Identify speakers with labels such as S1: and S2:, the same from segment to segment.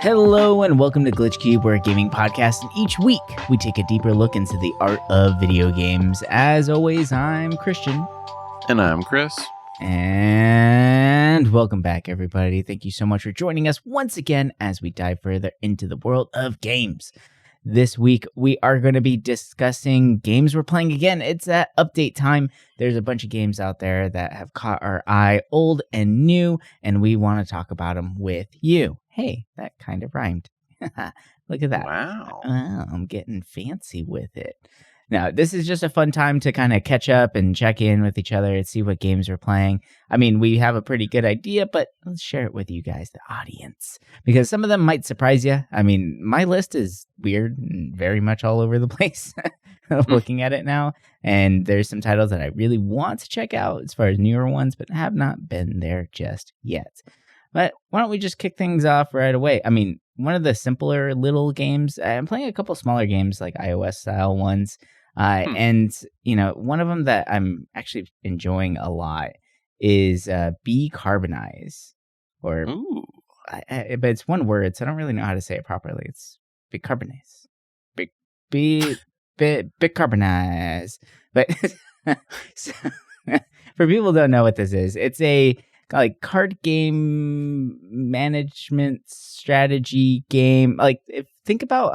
S1: Hello and welcome to Glitch Cube, we're a gaming podcast, and each week we take a deeper look into the art of video games. As always, I'm Christian.
S2: And I'm Chris.
S1: And welcome back, everybody. Thank you so much for joining us once again as we dive further into the world of games. This week, we are going to be discussing games we're playing again. It's that update time. There's a bunch of games out there that have caught our eye, old and new, and we want to talk about them with you. Hey, that kind of rhymed. Look at that.
S2: Wow.
S1: I'm getting fancy with it. Now, this is just a fun time to kind of catch up and check in with each other and see what games we're playing. I mean, we have a pretty good idea, but let's share it with you guys, the audience, because some of them might surprise you. I mean, my list is weird and very much all over the place looking at it now. And there's some titles that I really want to check out as far as newer ones, but have not been there just yet. But why don't we just kick things off right away? I mean, one of the simpler little games, I'm playing a couple smaller games like iOS style ones. And, you know, one of them that I'm actually enjoying a lot is Bicarbonize. But it's one word, so I don't really know how to say it properly. It's Bicarbonize. Bicarbonize. But so, for people who don't know what this is, it's a like card game management strategy game. Like think about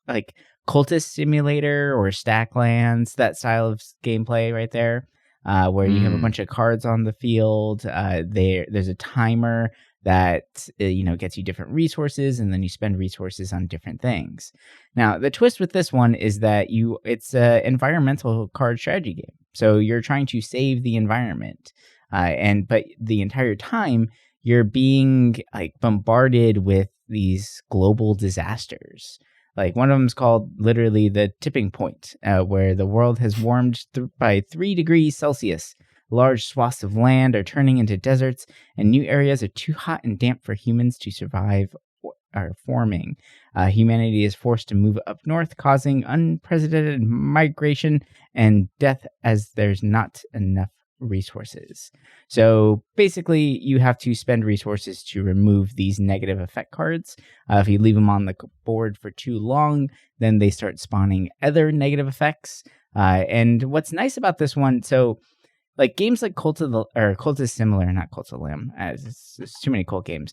S1: like Cultist Simulator or Stacklands, that style of gameplay right there, where you have a bunch of cards on the field. There's a timer that gets you different resources, and then you spend resources on different things. Now, the twist with this one is that it's an environmental card strategy game. So you're trying to save the environment. But the entire time you're being like bombarded with these global disasters. Like one of them is called literally the tipping point, where the world has warmed by 3 degrees Celsius. Large swaths of land are turning into deserts, and new areas are too hot and damp for humans to survive are forming. Humanity is forced to move up north, causing unprecedented migration and death as there's not enough resources. So basically you have to spend resources to remove these negative effect cards. If you leave them on the board for too long, then they start spawning other negative effects. And what's nice about this one, so like games like Cult of Simulator, not Cult of Lamb, it's too many cult games.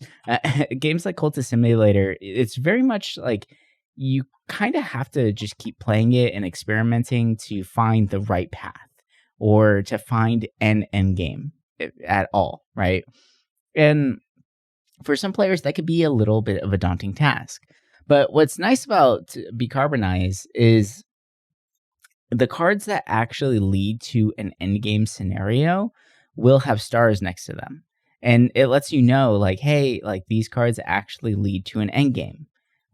S1: Games like Cult of Simulator, it's very much like you kind of have to just keep playing it and experimenting to find the right path, or to find an end game at all, right? And for some players, that could be a little bit of a daunting task. But what's nice about Bicarbonize is the cards that actually lead to an end game scenario will have stars next to them. And it lets you know, like, hey, like these cards actually lead to an end game,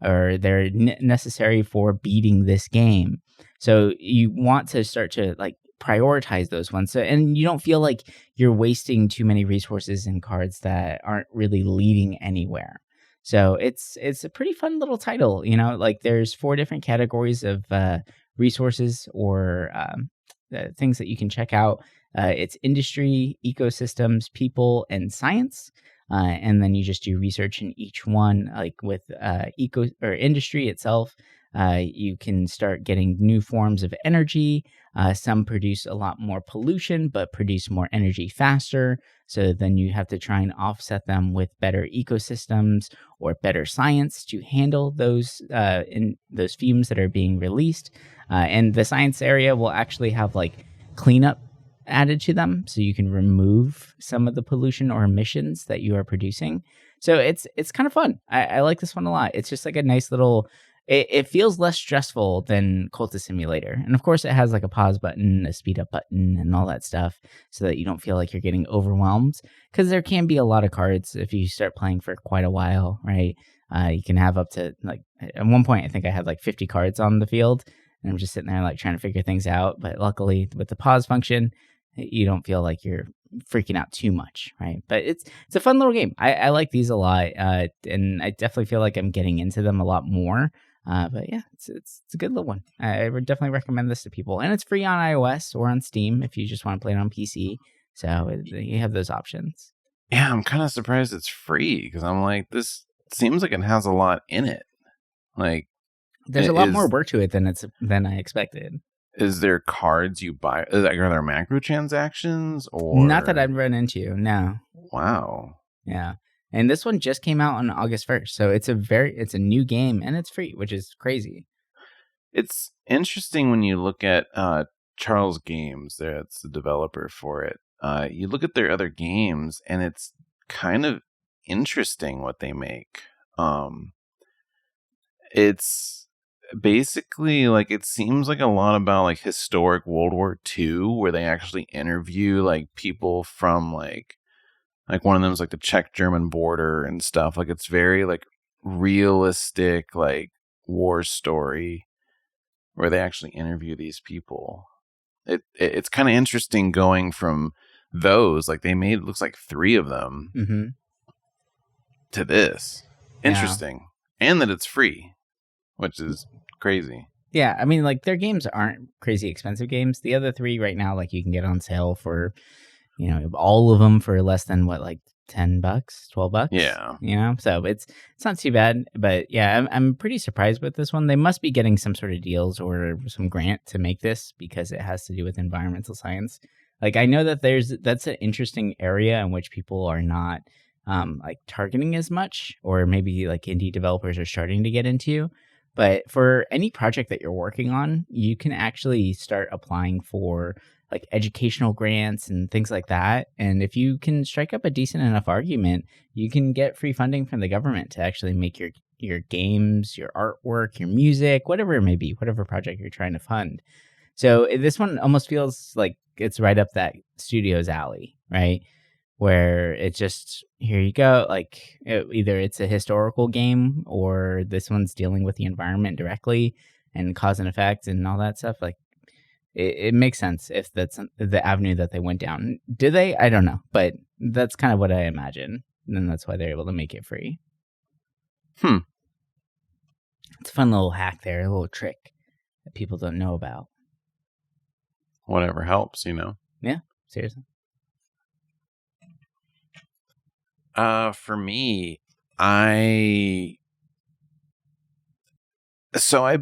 S1: or they're necessary for beating this game. So you want to start to like prioritize those ones, and you don't feel like you're wasting too many resources in cards that aren't really leading anywhere. So it's a pretty fun little title, like there's 4 different categories of resources or things that you can check out. It's industry, ecosystems, people, and science. And then you just do research in each one. Like with industry itself, you can start getting new forms of energy. Some produce a lot more pollution, but produce more energy faster. So then you have to try and offset them with better ecosystems or better science to handle those fumes that are being released. And the science area will actually have like cleanup added to them, so you can remove some of the pollution or emissions that you are producing. So it's kind of fun. I like this one a lot. It's just like a nice little. It feels less stressful than Cult of Simulator. And of course it has like a pause button, a speed up button, and all that stuff, so that you don't feel like you're getting overwhelmed. Because there can be a lot of cards if you start playing for quite a while, right? You can have up to like, at one point I think I had like 50 cards on the field, and I'm just sitting there like trying to figure things out. But luckily with the pause function, you don't feel like you're freaking out too much, right? But it's a fun little game. I like these a lot, and I definitely feel like I'm getting into them a lot more. But yeah, it's a good little one. I would definitely recommend this to people, and it's free on iOS or on Steam if you just want to play it on PC. So you have those options.
S2: Yeah, I'm kind of surprised it's free, because I'm like, this seems like it has a lot in it. Like,
S1: There's a lot more work to it than I expected.
S2: Is there cards you buy? Are there microtransactions or?
S1: Not that I've run into. No.
S2: Wow.
S1: Yeah. And this one just came out on August 1st. So it's a new game and it's free, which is crazy.
S2: It's interesting when you look at Charles Games. That's the developer for it. You look at their other games and it's kind of interesting what they make. It's basically like, it seems like a lot about like historic World War II, where they actually interview like people from like one of them is like the Czech-German border and stuff. Like, it's very like realistic, like war story where they actually interview these people. It's kind of interesting going from those, like they made, it looks like 3 of them to this. Interesting. Yeah. And that it's free, which is crazy.
S1: Yeah, I mean, like, their games aren't crazy expensive games. The other 3 right now, like, you can get on sale for, all of them for less than what, like $10, $12.
S2: Yeah.
S1: So it's not too bad. But yeah, I'm pretty surprised with this one. They must be getting some sort of deals or some grant to make this because it has to do with environmental science. Like, I know that that's an interesting area in which people are not like targeting as much, or maybe like indie developers are starting to get into. But for any project that you're working on, you can actually start applying for like educational grants and things like that. And if you can strike up a decent enough argument, you can get free funding from the government to actually make your games, your artwork, your music, whatever it may be, whatever project you're trying to fund. So this one almost feels like it's right up that studio's alley, right? Where it's just, here you go, like either it's a historical game or this one's dealing with the environment directly and cause and effect and all that stuff. Like, it makes sense if that's the avenue that they went down. Do they? I don't know, but that's kind of what I imagine, and that's why they're able to make it free. It's a fun little hack there, a little trick that people don't know about.
S2: Whatever helps,
S1: Yeah, seriously.
S2: For me, I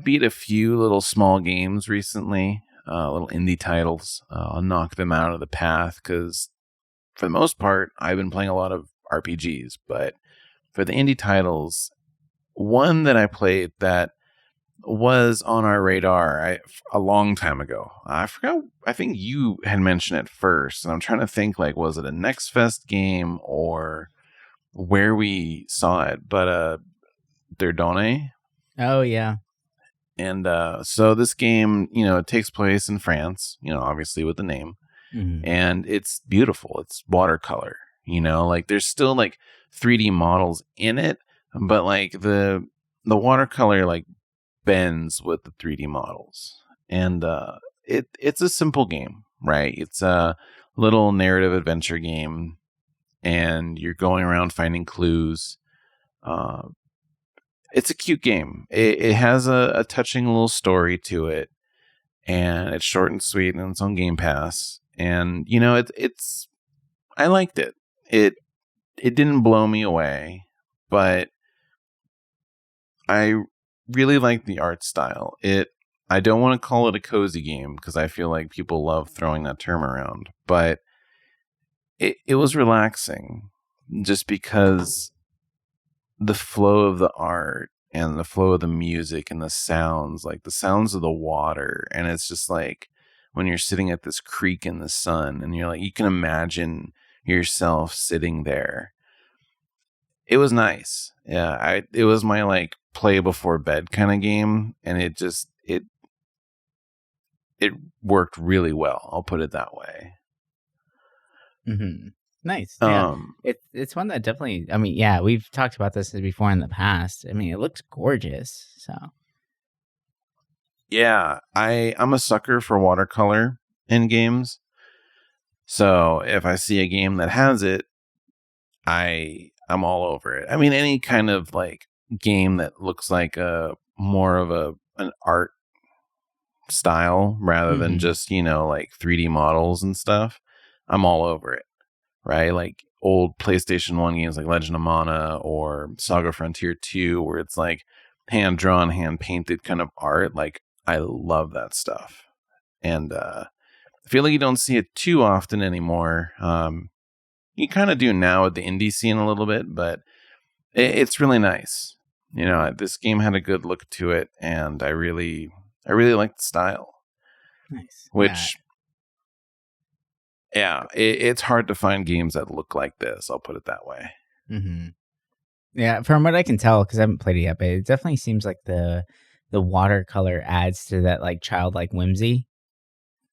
S2: beat a few little small games recently, little indie titles. I'll knock them out of the path because for the most part, I've been playing a lot of RPGs. But for the indie titles, one that I played that was on our radar a long time ago. I forgot. I think you had mentioned it first, and I'm trying to think, like, was it a Next Fest game or where we saw it? But Dieudonné.
S1: Oh yeah.
S2: And so this game, it takes place in France, obviously with the name, and it's beautiful. It's watercolor, like there's still like 3D models in it, but like the watercolor like bends with the 3D models, and it's a simple game, right? It's a little narrative adventure game, and you're going around finding clues. It's a cute game. It has a touching little story to it, and it's short and sweet, and it's on Game Pass. And it's I liked it. It didn't blow me away, but I really like the art style. I don't want to call it a cozy game because I feel like people love throwing that term around, but it was relaxing just because the flow of the art and the flow of the music and the sounds, like the sounds of the water. And it's just like when you're sitting at this creek in the sun and you're like, you can imagine yourself sitting there. It was nice. Yeah. It was my like play before bed kind of game. And it worked really well. I'll put it that way.
S1: Mm-hmm. Nice. Yeah. It's one that definitely, I mean, yeah, we've talked about this before in the past. I mean, it looks gorgeous. So
S2: yeah, I'm a sucker for watercolor in games. So if I see a game that has it, I'm all over it. I mean, any kind of like game that looks like more of an art style rather than just, like 3D models and stuff, I'm all over it. Right? Like old PlayStation 1 games like Legend of Mana or Saga Frontier 2, where it's like hand drawn, hand painted kind of art. Like, I love that stuff. And I feel like you don't see it too often anymore. You kind of do now with the indie scene a little bit, but it's really nice. This game had a good look to it, and I really liked the style.
S1: Nice.
S2: Which, it's hard to find games that look like this. I'll put it that way.
S1: Mm-hmm. Yeah, from what I can tell, because I haven't played it yet, but it definitely seems like the watercolor adds to that like childlike whimsy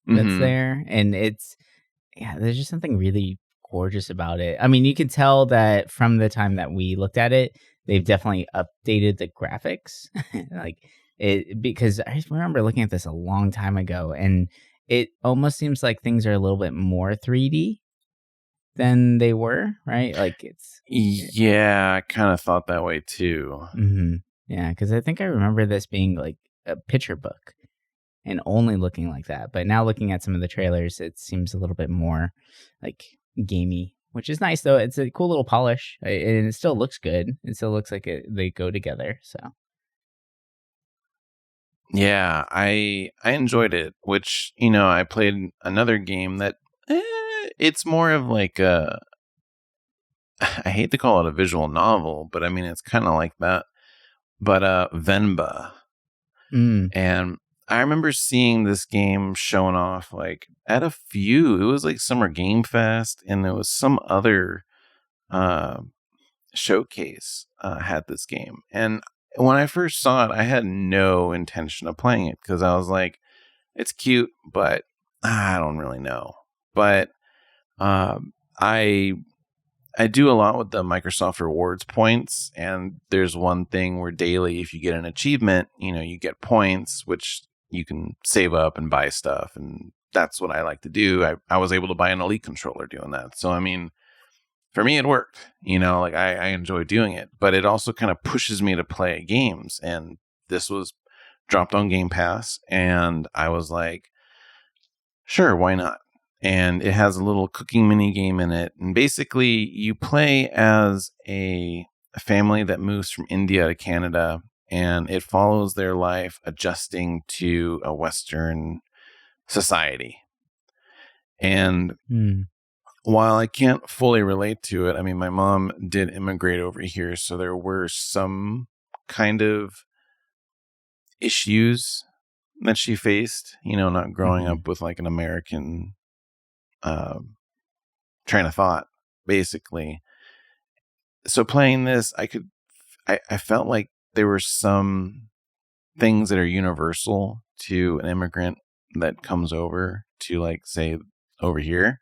S1: that's there, and there's just something really gorgeous about it. I mean, you can tell that from the time that we looked at it, they've definitely updated the graphics, like it, because I remember looking at this a long time ago, and it almost seems like things are a little bit more 3D than they were, right? Like
S2: I kind of thought that way too.
S1: Mm-hmm. Yeah, because I think I remember this being like a picture book and only looking like that. But now looking at some of the trailers, it seems a little bit more like gamey, which is nice though. It's a cool little polish, and it still looks good. It still looks like they go together. So
S2: yeah, I enjoyed it. Which I played another game that it's more of like a. I hate to call it a visual novel, but I mean it's kind of like that. But Venba. And I remember seeing this game showing off like at a few. It was like Summer Game Fest, and there was some other showcase had this game. And when I first saw it, I had no intention of playing it because I was like, it's cute, but I don't really know. But I do a lot with the Microsoft Rewards points, and there's one thing where daily, if you get an achievement, you get points, which you can save up and buy stuff, and that's what I like to do. I was able to buy an Elite controller doing that. So, I mean, for me, it worked. Like I enjoy doing it, but it also kind of pushes me to play games, and this was dropped on Game Pass, and I was like, sure, why not? And it has a little cooking mini game in it. And basically, you play as a family that moves from India to Canada, and it follows their life adjusting to a Western society. And while I can't fully relate to it, I mean, my mom did immigrate over here, so there were some kind of issues that she faced, not growing up with like an American train of thought, basically. So playing this, I felt like there were some things that are universal to an immigrant that comes over to, like, say, over here.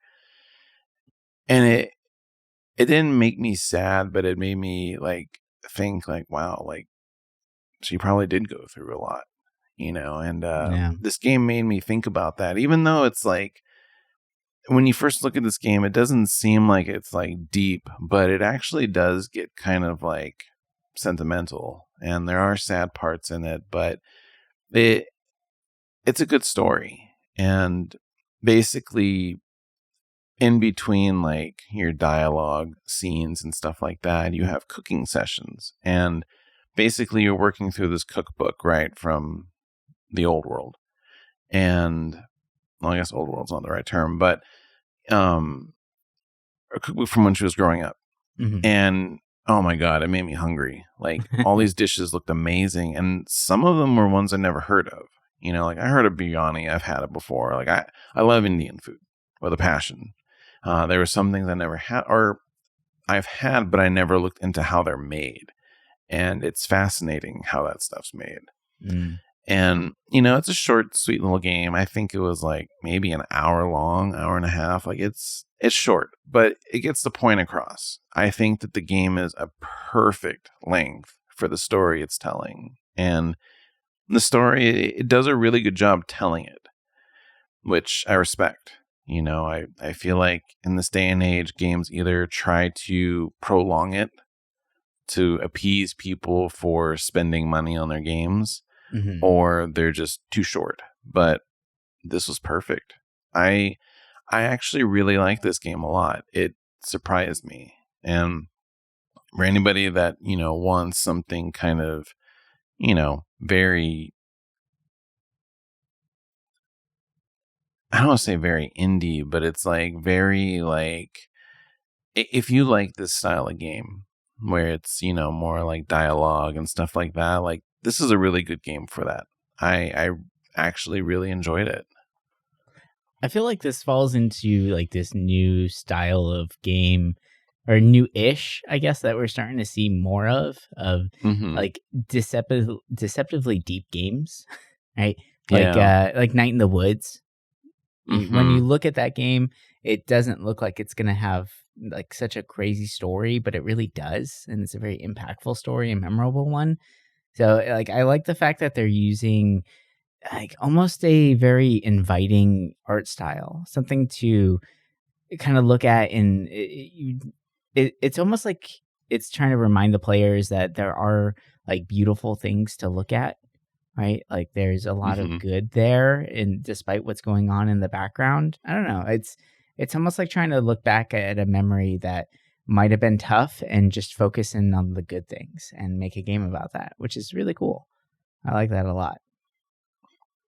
S2: And it didn't make me sad, but it made me like think like, wow, like she probably did go through a lot, and this game made me think about that, even though it's like, when you first look at this game, it doesn't seem like it's like deep, but it actually does get kind of like sentimental, and there are sad parts in it, but it's a good story. And basically, in between like your dialogue scenes and stuff like that, you have cooking sessions, and basically you're working through this cookbook, right, from the old world. And well, I guess old world's not the right term, but a cookbook from when she was growing up. And oh my God, it made me hungry. Like, all these dishes looked amazing, and some of them were ones I never heard of. Like, I heard of biryani, I've had it before. Like, I love Indian food with a passion. There were some things I never had, or I've had, but I never looked into how they're made. And it's fascinating how that stuff's made. And, it's a short, sweet little game. I think it was like maybe an hour long, hour and a half. Like, it's short, but it gets the point across. I think that the game is a perfect length for the story it's telling. And the story, it does a really good job telling it, which I respect. I feel like in this day and age, games either try to prolong it to appease people for spending money on their games, or they're just too short. But this was perfect. I actually really like this game a lot. It surprised me. And for anybody that, wants something kind of, very, I don't want to say very indie, but it's like very like, if you like this style of game where it's, more like dialogue and stuff like that, like this is a really good game for that. I actually really enjoyed it.
S1: I feel like this falls into like this new style of game, or new-ish, I guess, that we're starting to see more of
S2: Mm-hmm.
S1: like deceptively deep games, right?
S2: Yeah.
S1: Like Night in the Woods. When you
S2: Mm-hmm.
S1: look at that game, it doesn't look like it's gonna have like such a crazy story, but it really does, and it's a very impactful story and memorable one. So, like, I like the fact that they're using like almost a very inviting art style, something to kind of look at, and it's almost like it's trying to remind the players that there are like beautiful things to look at, right? Like there's a lot of
S2: Mm-hmm.
S1: good there, and despite what's going on in the background, I don't know. It's almost like trying to look back at a memory that might have been tough and just focus in on the good things and make a game about that, which is really cool. I like that a lot.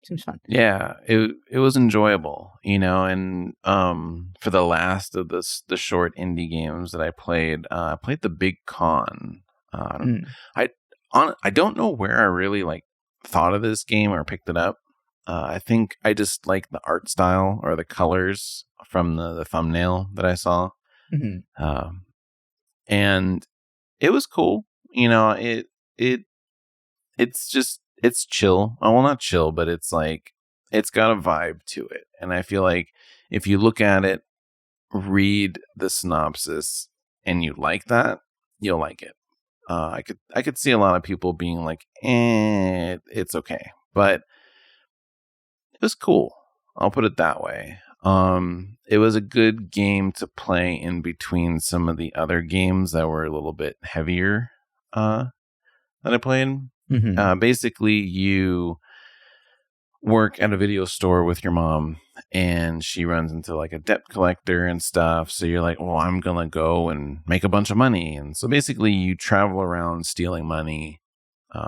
S1: Seems fun.
S2: Yeah, it was enjoyable, and for the last of the short indie games that I played the Big Con.
S1: Mm.
S2: I I don't know where I really like thought of this game or picked it up. I think I just like the art style or the colors from the thumbnail that I saw,
S1: Hmm.
S2: um, and it was cool. It it's chill. Well, not chill, but it's like it's got a vibe to it. And I feel like if you look at it, read the synopsis, and you like that, you'll like it. I could see a lot of people being like, it's okay, but it was cool. I'll put it that way. It was a good game to play in between some of the other games that were a little bit heavier. That I played.
S1: Hmm.
S2: Basically, you work at a video store with your mom, and she runs into like a debt collector and stuff. So you're like, well, I'm going to go and make a bunch of money. And so basically, you travel around stealing money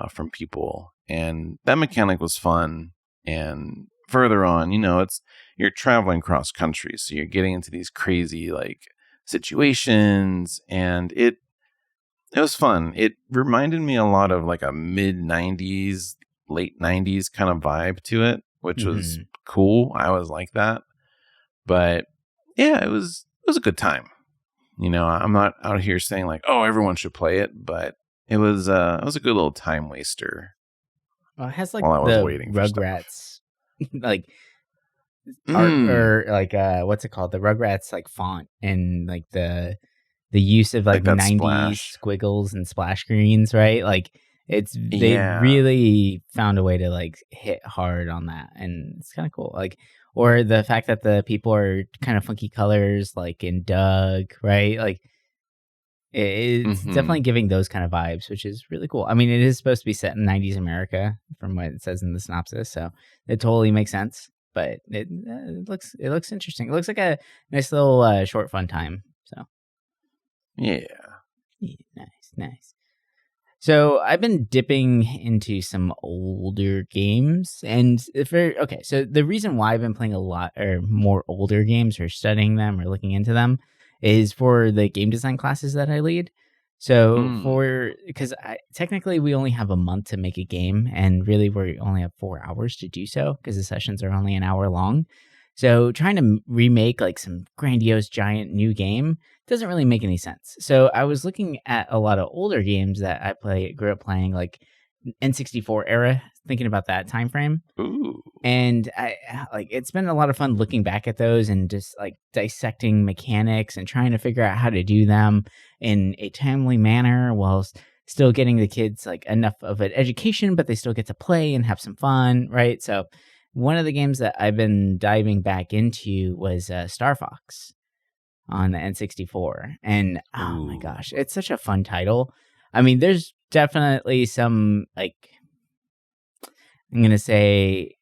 S2: from people. And that mechanic was fun. And further on, you're traveling cross country. So you're getting into these crazy like situations, and it was fun. It reminded me a lot of like a mid 90s, late 90s kind of vibe to it, which was
S1: Hmm.
S2: cool. I always like that. But yeah, it was a good time. I'm not out here saying like, "Oh, everyone should play it," but it was a good little time waster
S1: Well, it has like
S2: while I was
S1: the
S2: waiting for stuff.
S1: Rugrats like art,
S2: Mm,
S1: or like what's it called? The Rugrats like font, and like the use of like
S2: like that
S1: 90s
S2: splash.
S1: squiggles and splash screens, right? Like they
S2: Yeah.
S1: really found a way to like hit hard on that, and it's kind of cool. Like, or the fact that the people are kind of funky colors, like in Doug, right? Like it's
S2: Mhm.
S1: definitely giving those kind of vibes, which is really cool. I mean, it is supposed to be set in 90s America from what it says in the synopsis, so it totally makes sense. But it looks interesting. It looks like a nice little short fun time. So
S2: Yeah.
S1: yeah, nice. So I've been dipping into some older games, and okay. So the reason why I've been playing a lot or more older games, or studying them, or looking into them, is for the game design classes that I lead. So
S2: Mm.
S1: because technically we only have a month to make a game, and really we only have 4 hours to do so because the sessions are only an hour long. So trying to remake like some grandiose giant new game doesn't really make any sense. So I was looking at a lot of older games that grew up playing, like N64 era, thinking about that time frame.
S2: Ooh.
S1: And like it's been a lot of fun looking back at those and just like dissecting mechanics and trying to figure out how to do them in a timely manner while still getting the kids like enough of an education, but they still get to play and have some fun, right? So one of the games that I've been diving back into was Star Fox on the N64. And oh my
S2: Ooh.
S1: gosh, it's such a fun title. I mean, there's definitely some like, I'm going to say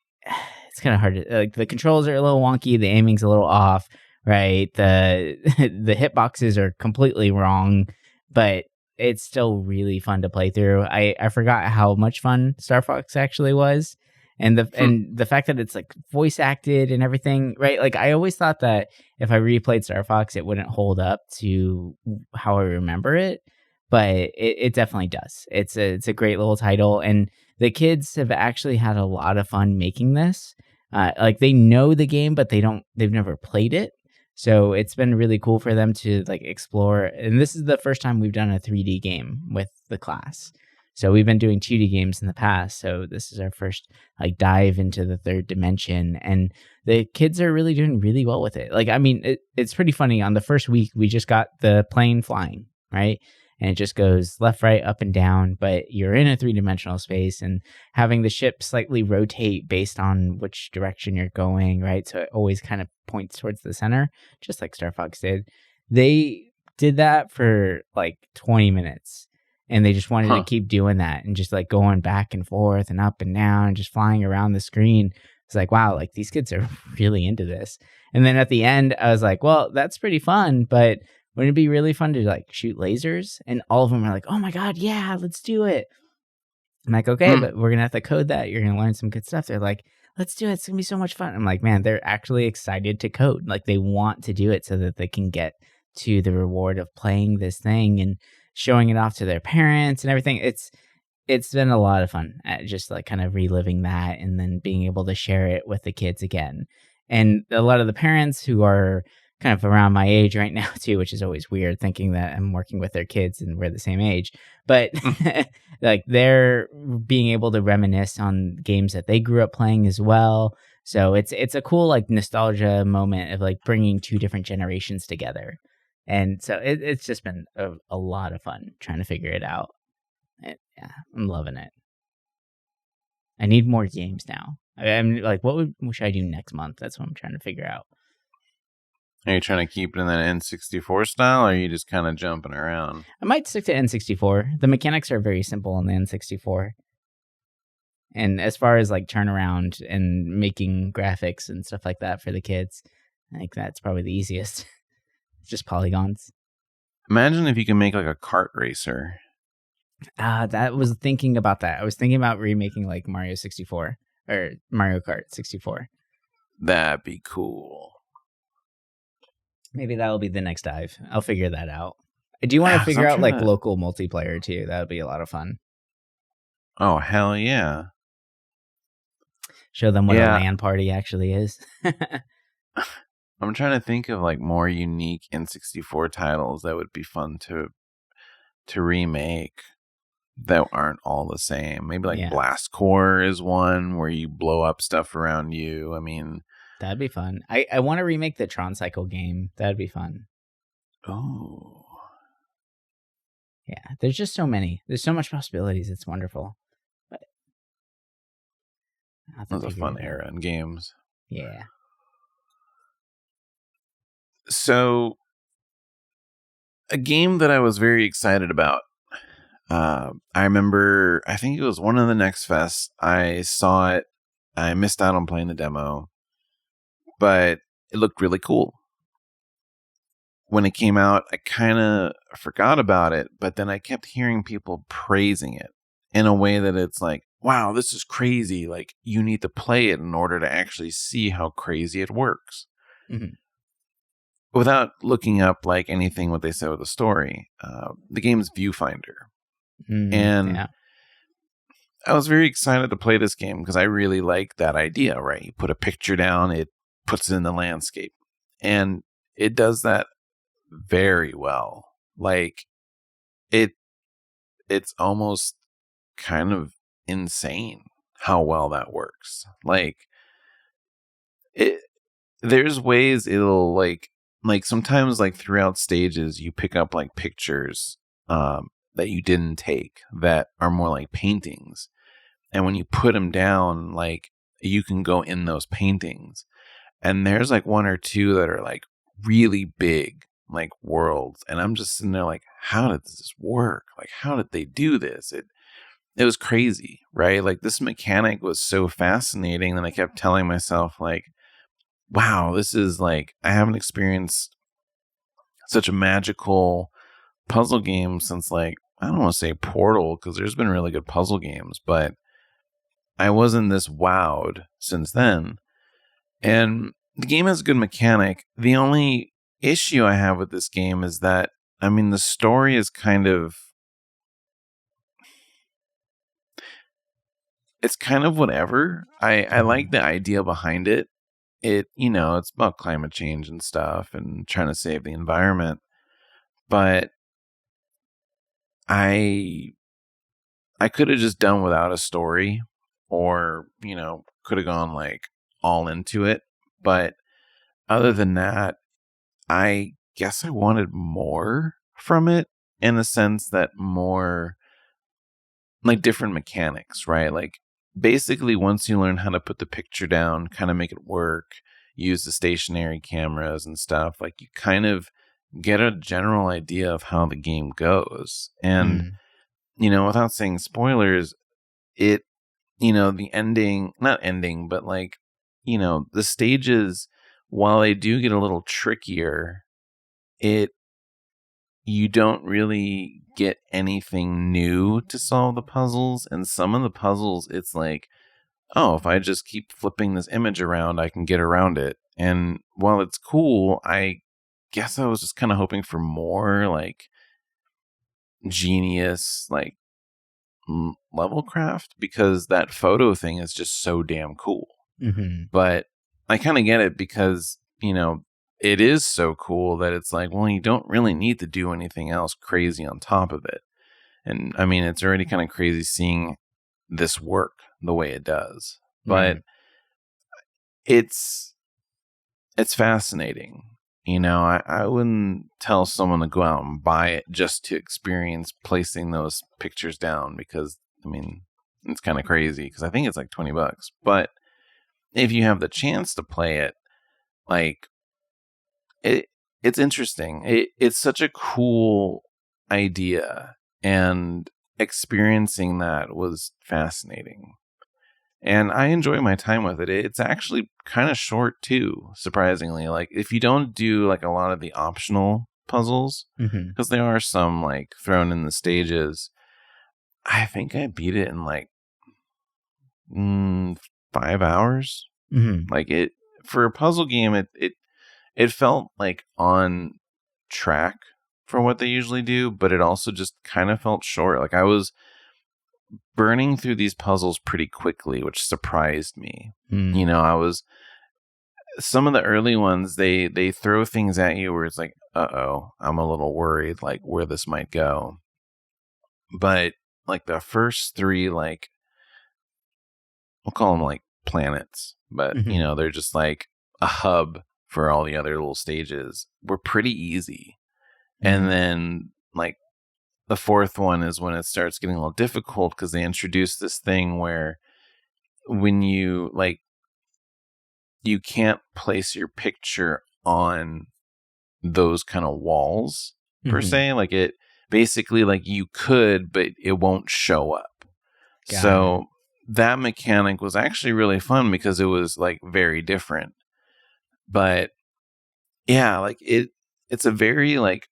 S1: it's kind of hard to, like, the controls are a little wonky, the aiming's a little off, right? The the hitboxes are completely wrong, but it's still really fun to play through. I forgot how much fun Star Fox actually was. And the fact that it's like voice acted and everything, right? Like I always thought that if I replayed Star Fox, it wouldn't hold up to how I remember it, but it definitely does. It's a great little title, and the kids have actually had a lot of fun making this. Like they know the game, but they've never played it. So it's been really cool for them to like explore. And this is the first time we've done a 3D game with the class. So we've been doing 2D games in the past. So this is our first like dive into the third dimension, and the kids are really doing really well with it. Like, I mean, it's pretty funny. On the first week, we just got the plane flying, right? And it just goes left, right, up, and down, but you're in a 3-dimensional space, and having the ship slightly rotate based on which direction you're going, right? So it always kind of points towards the center, just like Star Fox did. They did that for like 20 minutes, and they just wanted to keep doing that and just like going back and forth and up and down and just flying around the screen. It's like, wow, like these kids are really into this. And then at the end, I was like, well, that's pretty fun, but wouldn't it be really fun to like shoot lasers? And all of them are like, oh my God, yeah, let's do it. I'm like, okay, but we're going to have to code that. You're going to learn some good stuff. They're like, let's do it. It's going to be so much fun. I'm like, man, they're actually excited to code. Like they want to do it so that they can get to the reward of playing this thing and showing it off to their parents and everything. It's been a lot of fun at just like kind of reliving that and then being able to share it with the kids again. And a lot of the parents who are kind of around my age right now too, which is always weird thinking that I'm working with their kids and we're the same age, but like they're being able to reminisce on games that they grew up playing as well. So it's a cool like nostalgia moment of like bringing two different generations together. And so it's just been a lot of fun trying to figure it out. Yeah, I'm loving it. I need more games now. I'm like, what should I do next month? That's what I'm trying to figure out.
S2: Are you trying to keep it in that N64 style, or are you just kind of jumping around?
S1: I might stick to N64. The mechanics are very simple on the N64. And as far as like turnaround and making graphics and stuff like that for the kids, I think that's probably the easiest. Just polygons.
S2: Imagine if you can make like a kart racer.
S1: That was thinking about that. I was thinking about remaking like Mario 64 or Mario Kart 64.
S2: That'd be cool.
S1: Maybe that'll be the next dive. I'll figure that out. I do want to figure out like local multiplayer too. That would be a lot of fun.
S2: Oh, hell yeah.
S1: Show them what a LAN party actually is.
S2: I'm trying to think of like more unique N64 titles that would be fun to remake that aren't all the same. Maybe like Blast Core is one where you blow up stuff around you. I mean,
S1: that'd be fun. I want to remake the Tron Cycle game. That'd be fun.
S2: Oh.
S1: Yeah, there's just so many. There's so much possibilities. It's wonderful. But
S2: that was a fun era in games.
S1: Yeah.
S2: So, a game that I was very excited about. I remember, I think it was one of the Next Fests. I saw it. I missed out on playing the demo, but it looked really cool. When it came out, I kind of forgot about it, but then I kept hearing people praising it in a way that it's like, wow, this is crazy. Like, you need to play it in order to actually see how crazy it works.
S1: Mm-hmm.
S2: Without looking up like anything what they said with the story, the game's Viewfinder. And I was very excited to play this game because I really like that idea, right? You put a picture down, it puts it in the landscape. And it does that very well. Like, it's almost kind of insane how well that works. Like, there's ways it'll like sometimes like throughout stages you pick up like pictures that you didn't take that are more like paintings, and when you put them down, like you can go in those paintings, and there's like one or two that are like really big like worlds, and I'm just sitting there like, how did this work? Like, how did they do this? It was crazy, right? Like, this mechanic was so fascinating that I kept telling myself like, wow, this is like, I haven't experienced such a magical puzzle game since, like, I don't want to say Portal, because there's been really good puzzle games, but I wasn't this wowed since then. And the game has a good mechanic. The only issue I have with this game is that, I mean, the story is kind of, it's kind of whatever. I like the idea behind it. It, you know, it's about climate change and stuff and trying to save the environment. But I could have just done without a story, or, you know, could have gone like all into it. But other than that, I guess I wanted more from it, in the sense that more like different mechanics, right? Like, basically, once you learn how to put the picture down, kind of make it work, use the stationary cameras and stuff, like, you kind of get a general idea of how the game goes. And, you know, without saying spoilers, it, you know, the ending, not ending, but like, you know, the stages, while they do get a little trickier, you don't really get anything new to solve the puzzles. And some of the puzzles, it's like, oh, if I just keep flipping this image around, I can get around it. And while it's cool, I guess I was just kind of hoping for more like genius, like level craft, because that photo thing is just so damn cool.
S1: Mm-hmm.
S2: But I kind of get it, because, you know, it is so cool that it's like, well, you don't really need to do anything else crazy on top of it. And I mean, it's already kind of crazy seeing this work the way it does. But it's fascinating. You know, I wouldn't tell someone to go out and buy it just to experience placing those pictures down, because, I mean, it's kind of crazy, because I think it's like $20. But if you have the chance to play it, like, it's interesting. It's such a cool idea, and experiencing that was fascinating. And I enjoy my time with it. It's actually kind of short too, surprisingly. Like, if you don't do like a lot of the optional puzzles, because there are some like thrown in the stages, I think I beat it in like 5 hours. Like, it, for a puzzle game, it felt like on track for what they usually do, but it also just kind of felt short. Like, I was burning through these puzzles pretty quickly, which surprised me. You know, some of the early ones, they throw things at you where it's like, uh-oh, I'm a little worried, like, where this might go. But like the first 3, like, we'll call them like planets, but you know, they're just like a hub for all the other little stages, were pretty easy. And then like the 4th one is when it starts getting a little difficult, because they introduce this thing where when you like, you can't place your picture on those kind of walls per se. Like, it basically, like, you could, but it won't show up. So that mechanic was actually really fun, because it was like very different. But yeah, like, it's a very like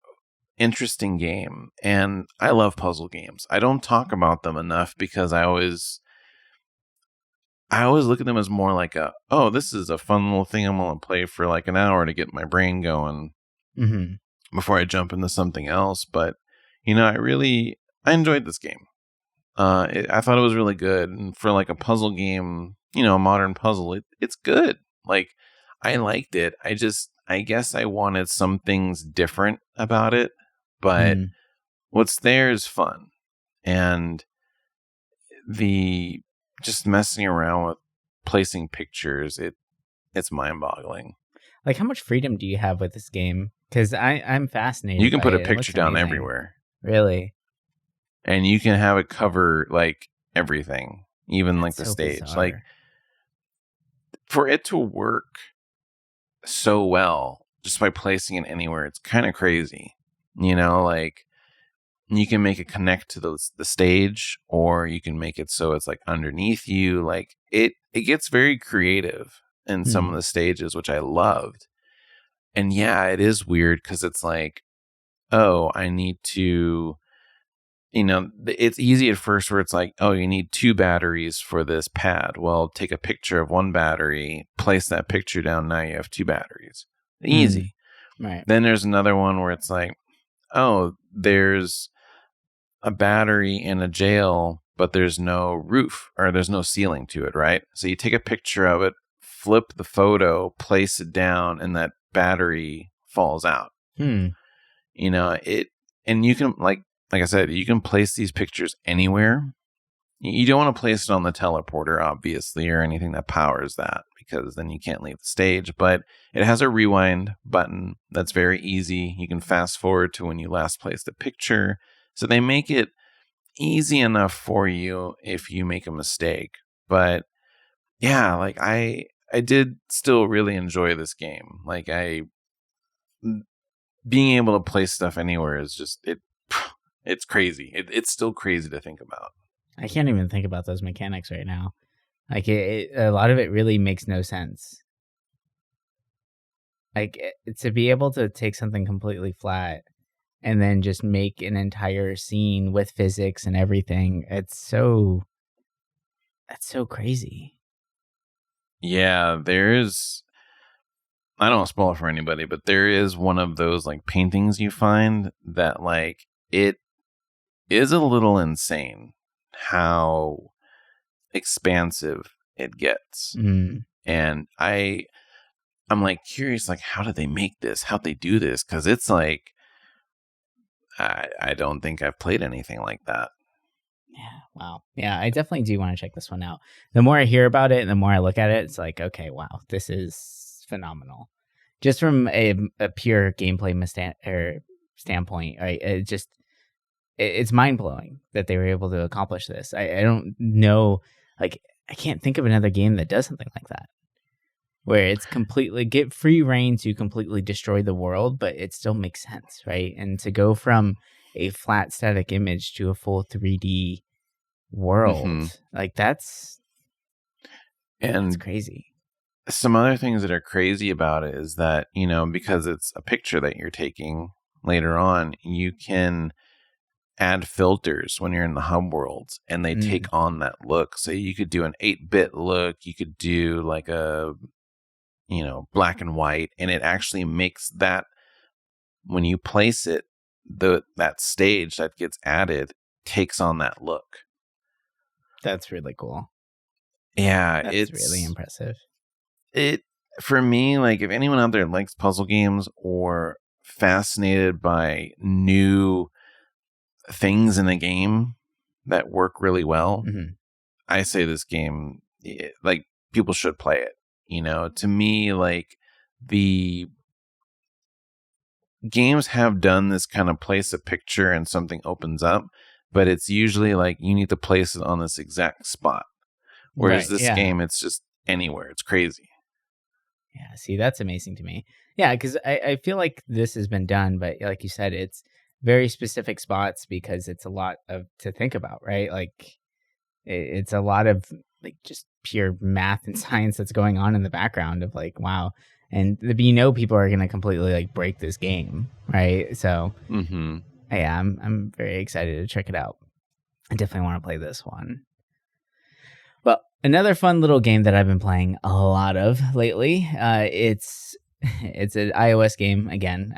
S2: interesting game, and I love puzzle games. I don't talk about them enough, because I always look at them as more like this is a fun little thing I'm going to play for like an hour to get my brain going before I jump into something else. But, you know, I enjoyed this game. I thought it was really good. And for like a puzzle game, you know, a modern puzzle, it's good. Like, I liked it. I guess I wanted some things different about it, but what's there is fun. And just messing around with placing pictures, it's mind-boggling.
S1: Like, how much freedom do you have with this game? Because I'm fascinated.
S2: You can put a
S1: it.
S2: picture down everywhere.
S1: Really?
S2: And you can have it cover like everything, even like the stage.
S1: Bizarre.
S2: Like, for it to work so well just by placing it anywhere, it's kind of crazy. You know, like, you can make it connect to the stage, or you can make it so it's like underneath you. Like, it gets very creative. in some of the stages, which I loved. And yeah, it is weird because it's like, oh, I need to, it's easy at first where it's like, oh, you need 2 batteries for this pad. Well, take a picture of 1 battery, place that picture down. Now you have 2 batteries. Easy.
S1: Right.
S2: Then there's another one where it's like, oh, there's a battery in a jail, but there's no roof or there's no ceiling to it, right? So you take a picture of it, flip the photo, place it down, and that battery falls out. And you can, like I said, you can place these pictures anywhere. You don't want to place it on the teleporter, obviously, or anything that powers that, because then you can't leave the stage. But it has a rewind button that's very easy. You can fast forward to when you last placed the picture. So they make it easy enough for you if you make a mistake. But yeah, like I did still really enjoy this game. Like being able to place stuff anywhere is just it's crazy. It's still crazy to think about.
S1: I can't even think about those mechanics right now. Like a lot of it really makes no sense. Like to be able to take something completely flat and then just make an entire scene with physics and everything, that's so crazy.
S2: Yeah, I don't want to spoil it for anybody, but there is one of those like paintings you find that like it is a little insane how expansive it gets. And I'm like curious, like, how did they make this? How'd they do this? Because it's like, I don't think I've played anything like that.
S1: Yeah, wow. Yeah, I definitely do want to check this one out. The more I hear about it and the more I look at it, it's like, okay, wow, this is phenomenal. Just from a pure gameplay standpoint, right? It's mind-blowing that they were able to accomplish this. I don't know, like, I can't think of another game that does something like that, where it's completely get free reign to completely destroy the world, but it still makes sense, right? And to go from a flat static image to a full 3D world, like that's crazy.
S2: Some other things that are crazy about it is that, because it's a picture that you're taking later on, you can add filters when you're in the hub worlds and they take on that look. So you could do an 8-bit look, you could do like a black and white, and it actually makes that, when you place it, that stage that gets added takes on that look.
S1: That's really cool.
S2: Yeah,
S1: it's really impressive.
S2: For me, like, if anyone out there likes puzzle games or fascinated by new things in a game that work really well, I say this game, like, people should play it. To me, like, the games have done this kind of place a picture and something opens up, but it's usually like you need to place it on this exact spot. Whereas this game, it's just anywhere. It's crazy.
S1: Yeah, see, that's amazing to me. Yeah, because I feel like this has been done, but like you said, it's very specific spots because it's a lot to think about, right? Like, it's a lot of like just pure math and science that's going on in the background of like, wow. And people are going to completely like break this game, right? So yeah, I'm very excited to check it out. I definitely want to play this one. Well, another fun little game that I've been playing a lot of lately. It's an iOS game again.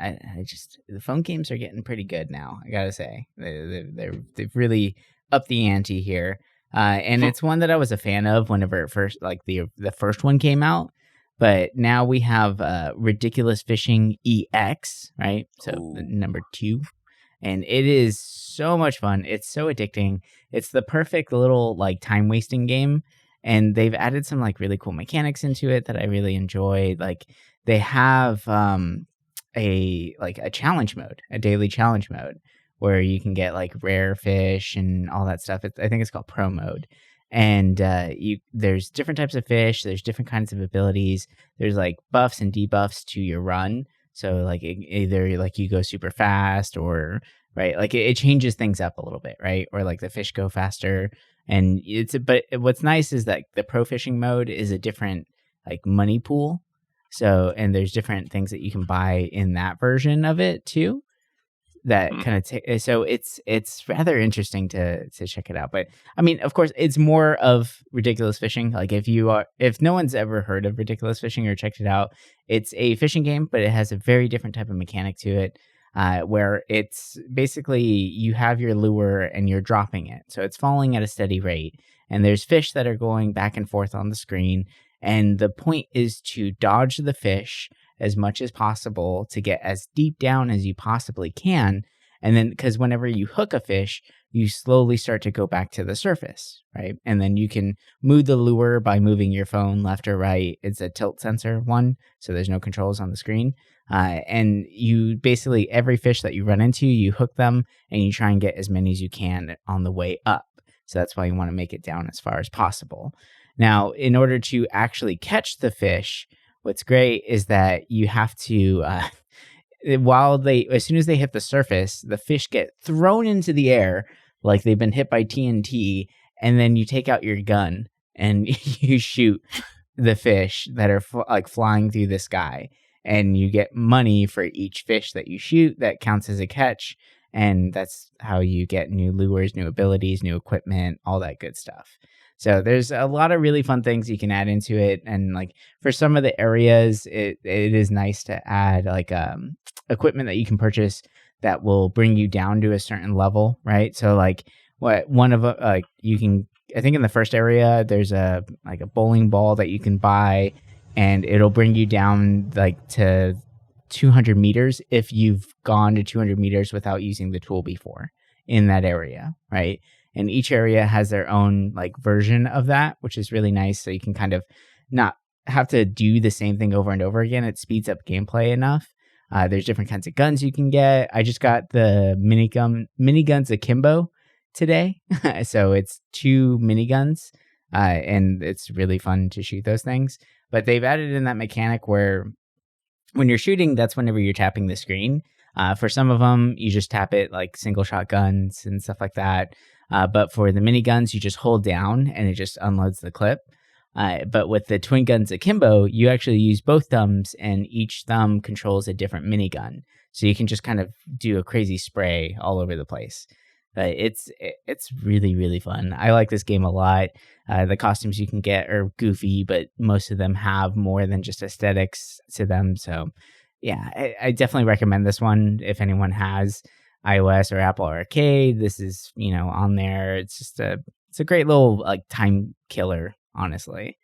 S1: The phone games are getting pretty good now. I gotta say, they've really upped the ante here. And it's one that I was a fan of whenever it first, like the first one came out. But now we have Ridiculous Fishing EX, right? So number 2. And it is so much fun. It's so addicting. It's the perfect little like time wasting game. And they've added some like really cool mechanics into it that I really enjoy. Like they have a challenge mode, a daily challenge mode, where you can get like rare fish and all that stuff. I think it's called Pro Mode. And there's different types of fish. There's different kinds of abilities. There's like buffs and debuffs to your run. So like either like you go super fast or right, like it changes things up a little bit, right? Or like the fish go faster. And but what's nice is that the pro fishing mode is a different like money pool. So, and there's different things that you can buy in that version of it too. That kind of so it's rather interesting to check it out. But I mean, of course, it's more of Ridiculous Fishing. Like if no one's ever heard of Ridiculous Fishing or checked it out, it's a fishing game, but it has a very different type of mechanic to it, where it's basically you have your lure and you're dropping it, so it's falling at a steady rate, and there's fish that are going back and forth on the screen, and the point is to dodge the fish as much as possible to get as deep down as you possibly can. And then, because whenever you hook a fish, you slowly start to go back to the surface, right? And then you can move the lure by moving your phone left or right. It's a tilt sensor one, so there's no controls on the screen. And you basically, every fish that you run into, you hook them and you try and get as many as you can on the way up. So that's why you want to make it down as far as possible. Now, in order to actually catch the fish, what's great is that you have to, as soon as they hit the surface, the fish get thrown into the air like they've been hit by TNT, and then you take out your gun and you shoot the fish that are flying through the sky, and you get money for each fish that you shoot. That counts as a catch, and that's how you get new lures, new abilities, new equipment, all that good stuff. So there's a lot of really fun things you can add into it. And like for some of the areas, it is nice to add like equipment that you can purchase that will bring you down to a certain level, right? So like you can, I think in the first area, there's a bowling ball that you can buy, and it'll bring you down like to 200 meters if you've gone to 200 meters without using the tool before in that area, right? And each area has their own like version of that, which is really nice. So you can kind of not have to do the same thing over and over again. It speeds up gameplay enough. There's different kinds of guns you can get. I just got the miniguns akimbo today. So it's 2 miniguns, and it's really fun to shoot those things. But they've added in that mechanic where when you're shooting, that's whenever you're tapping the screen. For some of them, you just tap it like single shot guns and stuff like that. But for the miniguns, you just hold down and it just unloads the clip. But with the twin guns akimbo, you actually use both thumbs, and each thumb controls a different minigun. So you can just kind of do a crazy spray all over the place. It's really, really fun. I like this game a lot. The costumes you can get are goofy, but most of them have more than just aesthetics to them. So yeah, I definitely recommend this one if anyone has iOS or Apple Arcade. This is, on there. It's a great little like time killer, honestly.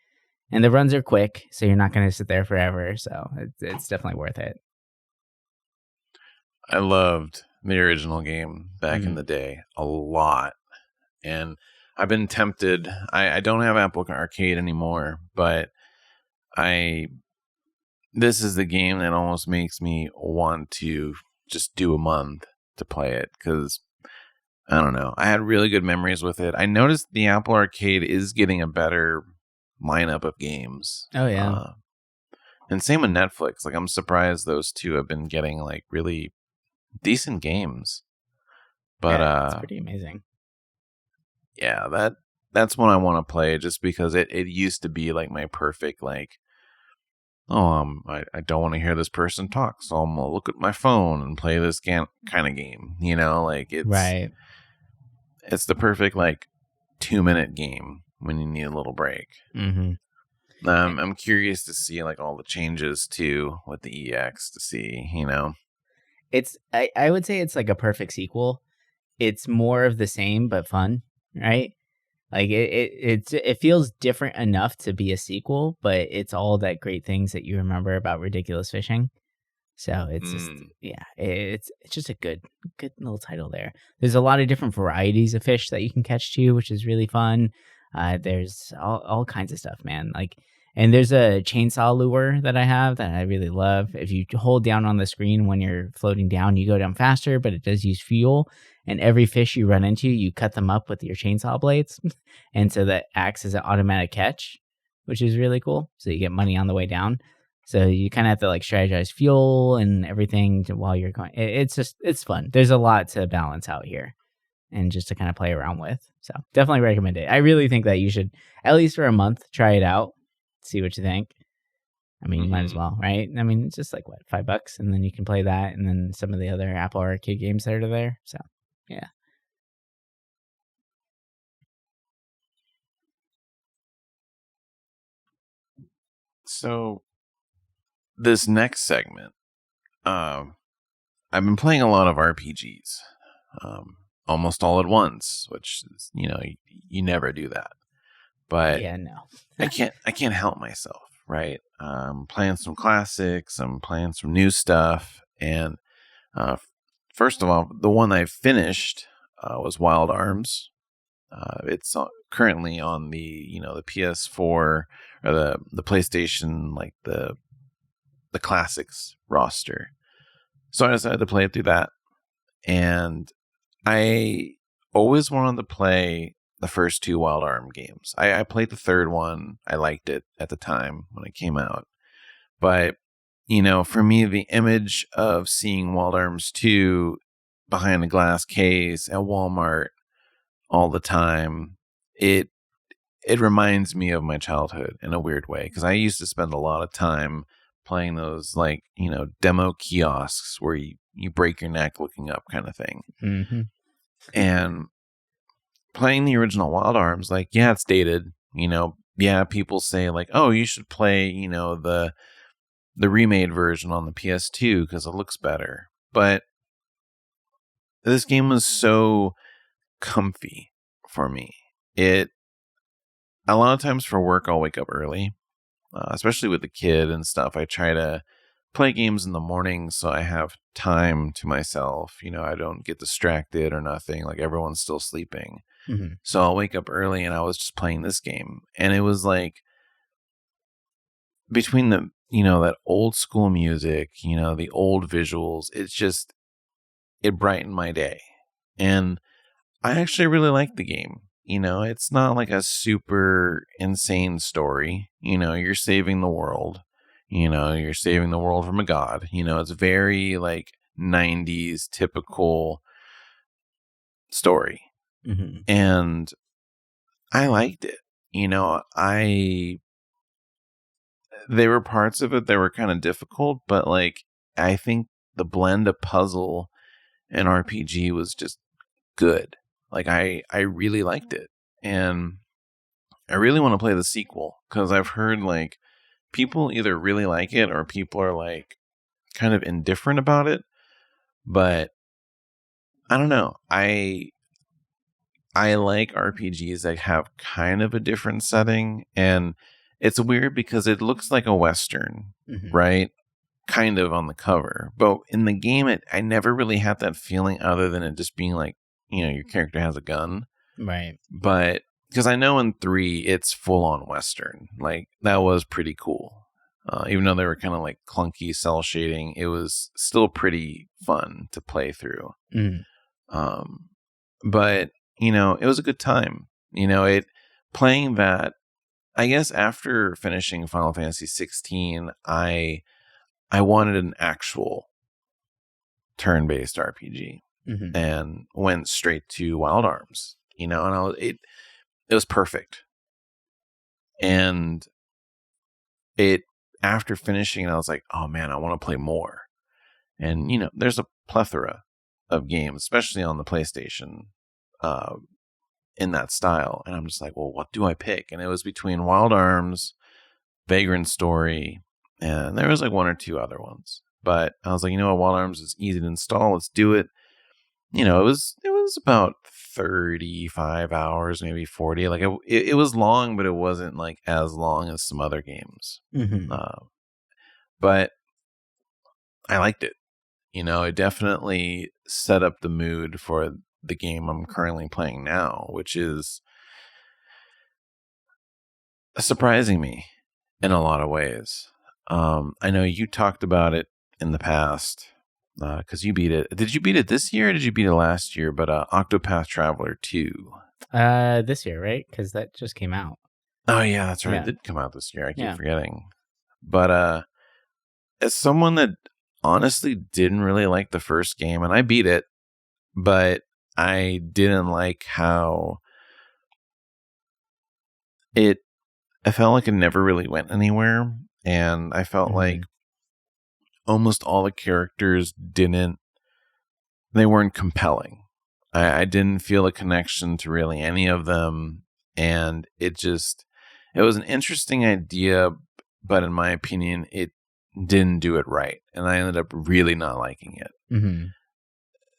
S1: And the runs are quick, so you're not going to sit there forever. So it's definitely worth it.
S2: I loved the original game back in the day a lot. And I've been tempted. I don't have Apple Arcade anymore, but this is the game that almost makes me want to just do a month to play it, because I don't know. I had really good memories with it. I noticed the Apple Arcade is getting a better lineup of games.
S1: Oh, yeah.
S2: And same with Netflix. Like, I'm surprised those two have been getting like really decent games. But
S1: it's pretty amazing.
S2: Yeah, that's one I want to play, just because it used to be like my perfect like, I don't want to hear this person talk, so I'm gonna look at my phone and play this kind of game. Like it's
S1: right.
S2: It's the perfect like 2-minute game when you need a little break.
S1: Mm-hmm.
S2: I'm curious to see like all the changes too with the EX to see.
S1: It's I would say it's like a perfect sequel. It's more of the same but fun, right? Like it feels different enough to be a sequel, but it's all that great things that you remember about Ridiculous Fishing. So it's just it's just a good little title there. There's a lot of different varieties of fish that you can catch too, which is really fun. There's all kinds of stuff, man. Like, and there's a chainsaw lure that I have that I really love. If you hold down on the screen when you're floating down, you go down faster, but it does use fuel. And every fish you run into, you cut them up with your chainsaw blades. And so that acts as an automatic catch, which is really cool. So you get money on the way down. So you kind of have to like strategize fuel and everything while you're going. It's fun. There's a lot to balance out here and just to kind of play around with. So definitely recommend it. I really think that you should, at least for a month, try it out. See what you think. I mean, you might as well, right? I mean, it's just like what, $5, and then you can play that, and then some of the other Apple Arcade games that are there. So, yeah.
S2: So this next segment, I've been playing a lot of RPGs, almost all at once, which is, you never do that. But
S1: yeah, no,
S2: I can't help myself, right? I'm playing some classics, I'm playing some new stuff, and first of all, the one I finished was Wild Arms. It's currently on the PS4 or the PlayStation, like the classics roster. So I decided to play it through that, and I always wanted to play the first two Wild Arm games. I played the third one. I liked it at the time when it came out. But, for me, the image of seeing Wild Arms 2 behind a glass case at Walmart all the time, it reminds me of my childhood in a weird way, because I used to spend a lot of time playing those, like, demo kiosks where you break your neck looking up kind of thing.
S1: Mm-hmm.
S2: And playing the original Wild Arms, like, yeah, it's dated. Yeah, people say, like, oh, you should play, the remade version on the PS2 because it looks better. But this game was so comfy for me. A lot of times for work, I'll wake up early, especially with the kid and stuff. I try to play games in the morning so I have time to myself. I don't get distracted or nothing. Like, everyone's still sleeping.
S1: Mm-hmm.
S2: So I'll wake up early, and I was just playing this game. And it was like, between the, that old school music, the old visuals, it brightened my day. And I actually really liked the game. It's not like a super insane story. You're saving the world. You're saving the world from a god. It's very like 90s typical story.
S1: Mm-hmm.
S2: And I liked it. There were parts of it that were kind of difficult, but like, I think the blend of puzzle and RPG was just good. Like, I really liked it. And I really want to play the sequel, because I've heard like people either really like it or people are like kind of indifferent about it. But I don't know. I like RPGs that have kind of a different setting, and it's weird because it looks like a Western,
S1: Mm-hmm.
S2: right? Kind of on the cover. But in the game, I never really had that feeling, other than it just being like, your character has a gun.
S1: Right.
S2: But because I know in 3, it's full on Western. Like, that was pretty cool. Even though they were kind of like clunky cell shading, it was still pretty fun to play through.
S1: Mm-hmm.
S2: But, it was a good time. Playing that, I guess after finishing Final Fantasy 16, I wanted an actual turn-based RPG,
S1: Mm-hmm.
S2: and went straight to Wild Arms, and it was perfect. And after finishing it, I was like, oh man, I want to play more. And, there's a plethora of games, especially on the PlayStation, in that style. And I'm just like, well, what do I pick? And it was between Wild Arms, Vagrant Story, and there was like one or two other ones. But I was like, Wild Arms is easy to install. Let's do it. It was about 35 hours, maybe 40. Like, it was long, but it wasn't like as long as some other games.
S1: Mm-hmm.
S2: But I liked it. It definitely set up the mood for the game I'm currently playing now, which is surprising me in a lot of ways. I know you talked about it in the past, because you beat it. Did you beat it this year or did you beat it last year? But Octopath Traveler 2.
S1: This year, right? Because that just came out.
S2: Oh, yeah, that's right.
S1: Yeah.
S2: It did come out this year. I keep
S1: Yeah.
S2: forgetting. But as someone that honestly didn't really like the first game, and I beat it, but I didn't like how I felt like it never really went anywhere. and I felt like
S1: Mhm.
S2: almost all the characters they weren't compelling. I didn't feel a connection to really any of them, and it was an interesting idea, but in my opinion, it didn't do it right, and I ended up really not liking it.
S1: Mhm.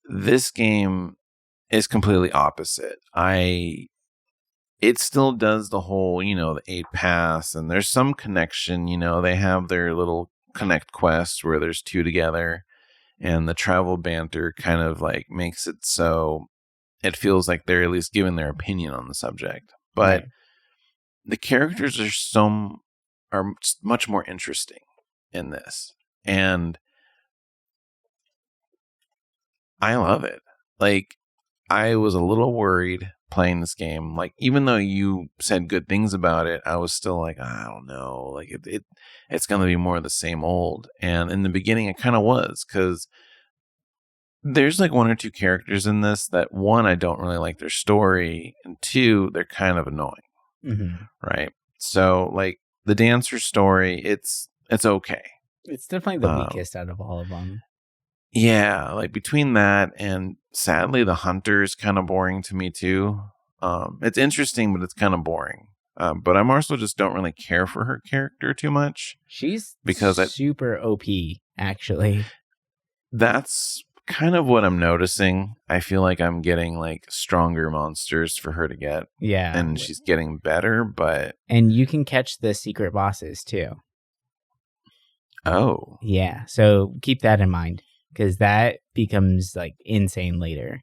S2: This game is completely opposite. It still does the whole, the 8 pass, and there's some connection, they have their little connect quests where there's two together, and the travel banter kind of like makes it so it feels like they're at least giving their opinion on the subject. But
S1: Right.
S2: the characters are much more interesting in this, and I love it. Like, I was a little worried playing this game. Like, even though you said good things about it, I was still like, I don't know. Like, it's going to be more of the same old. And in the beginning, it kind of was, because there's like one or two characters in this that, one, I don't really like their story, and two, they're kind of annoying,
S1: Mhm.
S2: right? So, like, the dancer story, it's okay.
S1: It's definitely the
S2: Um,
S1: weakest out of all of them.
S2: Yeah, like between that and sadly the hunter is kind of boring to me too. It's interesting, but it's kind of boring. But I'm also just don't really care for her character too much
S1: She's
S2: because
S1: super OP, actually.
S2: that's kind of what I'm noticing. I feel like I'm getting like stronger monsters for her to get,
S1: Yeah.
S2: and she's getting better. But
S1: And you can catch the secret bosses too.
S2: oh,
S1: Yeah. So keep that in mind because that becomes like insane later.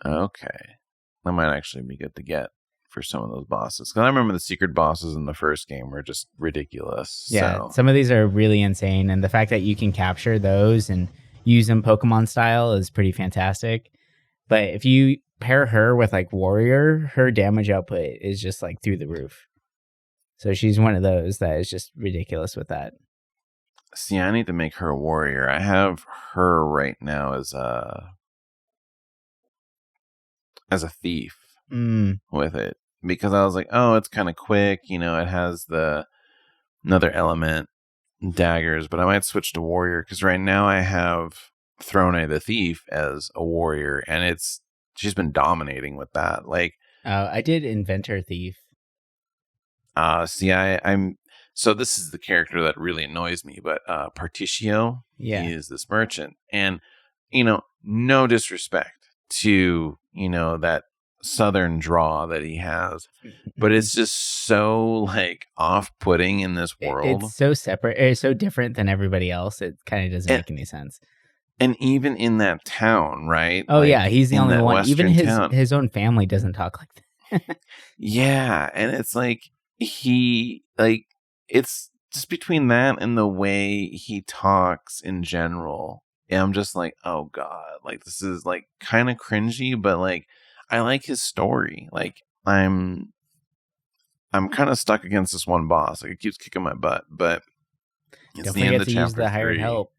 S2: okay, that might actually be good to get for some of those bosses. Because I remember the secret bosses in the first game were just ridiculous.
S1: Yeah.
S2: So
S1: Some of these are really insane. And the fact that you can capture those and use them Pokemon style is pretty fantastic. But if you pair her with like Warrior, her damage output is just like through the roof. So she's one of those that is just ridiculous with that.
S2: see, I need to make her a warrior. I have her right now as a thief
S1: Mm.
S2: with it because I was like, oh, it's kind of quick. It has the another element, daggers, but I might switch to warrior because right now I have Throne the thief as a warrior, and she's been dominating with that. Like,
S1: I did Inventor Thief.
S2: see, I'm so this is the character that really annoys me, but Particio,
S1: Yeah.
S2: he is this merchant, and no disrespect to that southern draw that he has, but it's just so like off-putting in this world,
S1: It's so separate. It's so different than everybody else. It kind of doesn't
S2: and,
S1: make any sense.
S2: and even in that town, right?
S1: Oh
S2: Like
S1: yeah, he's the
S2: in
S1: only
S2: that
S1: one. Even
S2: western town,
S1: his own family doesn't talk like that.
S2: yeah, and it's like it's just between that and the way he talks in general. And I'm just like, oh god, like this is like kind of cringy, but like I like his story. Like I'm kind of stuck against this one boss. Like it keeps kicking my butt, but it's
S1: Don't
S2: the end
S1: forget
S2: of
S1: to use
S2: chapter
S1: the hired
S2: 3.
S1: help.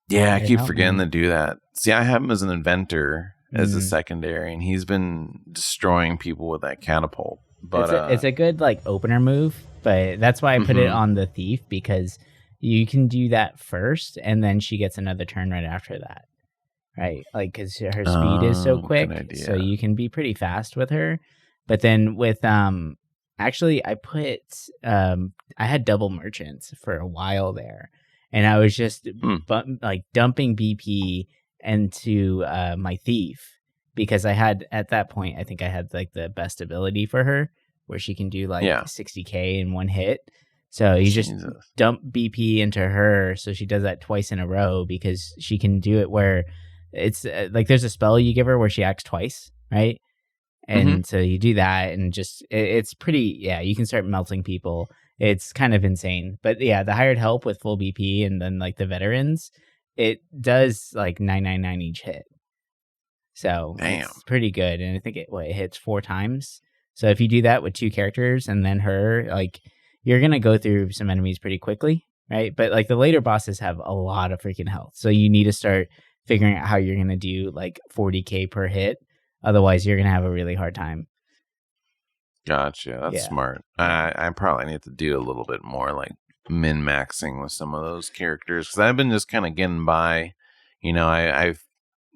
S2: Yeah, I
S1: Hired
S2: keep
S1: help,
S2: forgetting
S1: man.
S2: to do that. See, I have him as an inventor as a
S1: Mm.
S2: secondary, and he's been destroying people with that catapult. But
S1: It's a good like opener move, but that's why I put it
S2: mhm.
S1: on the thief because you can do that first, and then she gets another turn right after that. Right, like because her speed is so
S2: Good
S1: quick, so
S2: idea.
S1: you can be pretty fast with her. But then with actually I had double merchants for a while there, and I was just
S2: Hmm.
S1: like dumping BP into my thief because I had at that point I think I had like the best ability for her where she can do like
S2: Yeah.
S1: 60k in one hit. So you just
S2: Jesus.
S1: dump BP into her, so she does that twice in a row because she can do it where it's like there's a spell you give her where she acts twice, right?
S2: Mm-hmm.
S1: And so you do that, and just it's pretty. Yeah, you can start melting people. It's kind of insane, but yeah, the hired help with full BP and then like the veterans, it does like 999 each hit. So
S2: Damn.
S1: it's pretty good, and I think it hits 4 times. So if you do that with 2 characters and then her, like you're gonna go through some enemies pretty quickly, right? But like the later bosses have a lot of freaking health, so you need to start figuring out how you're gonna do like 40k per hit. Otherwise, you're gonna have a really hard time.
S2: Gotcha. That's
S1: Yeah.
S2: smart. I probably need to do a little bit more like min maxing with some of those characters because I've been just kind of getting by. I've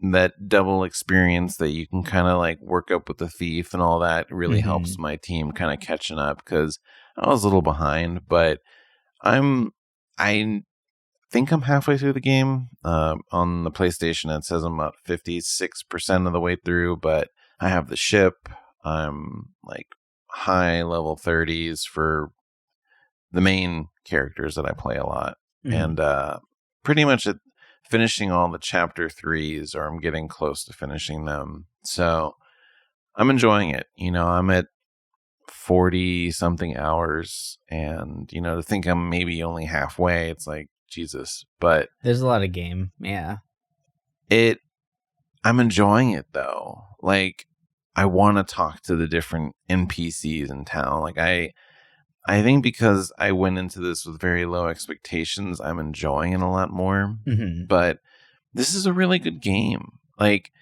S2: that double experience that you can kind of like work up with the thief and all that really helps my team kind of catching up because I was a little behind, but I think I'm halfway through the game. On the PlayStation, it says I'm about 56% of the way through, but I have the ship. I'm like high level 30s for the main characters that I play a lot. And pretty much at finishing all the chapter 3s, or I'm getting close to finishing them. So I'm enjoying it. I'm at 40 something hours, and to think I'm maybe only halfway, it's like Jesus. But
S1: there's a lot of game. Yeah.
S2: I'm enjoying it though. Like I want to talk to the different NPCs in town. Like I think because I went into this with very low expectations, I'm enjoying it a lot more. But this is a really good game. Like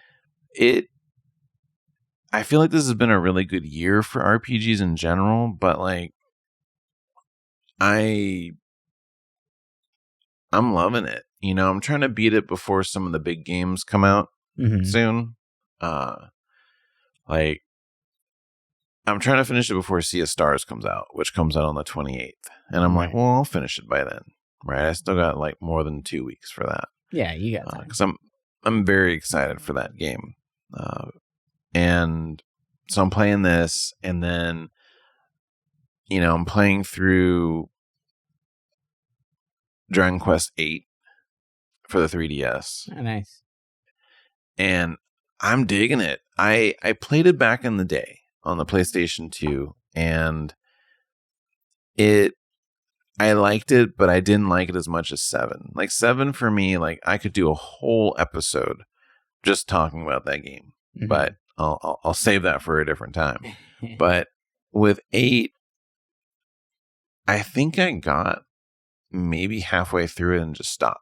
S2: I feel like this has been a really good year for RPGs in general, but like I'm loving it. I'm trying to beat it before some of the big games come out soon. Like I'm trying to finish it before Sea of Stars comes out, which comes out on the 28th. And I'm like, well, I'll finish it by then. Right? I still got like more than 2 weeks for that.
S1: Yeah, you got time.
S2: Because I'm very excited for that game. And so I'm playing this, and then I'm playing through Dragon Quest VIII for the 3DS.
S1: Oh, nice.
S2: And I'm digging it. I played it back in the day on the PlayStation 2, and I liked it, but I didn't like it as much as 7. Like 7 for me, like I could do a whole episode just talking about that game, but I'll save that for a different time. But with 8, I think I got maybe halfway through it and just stopped.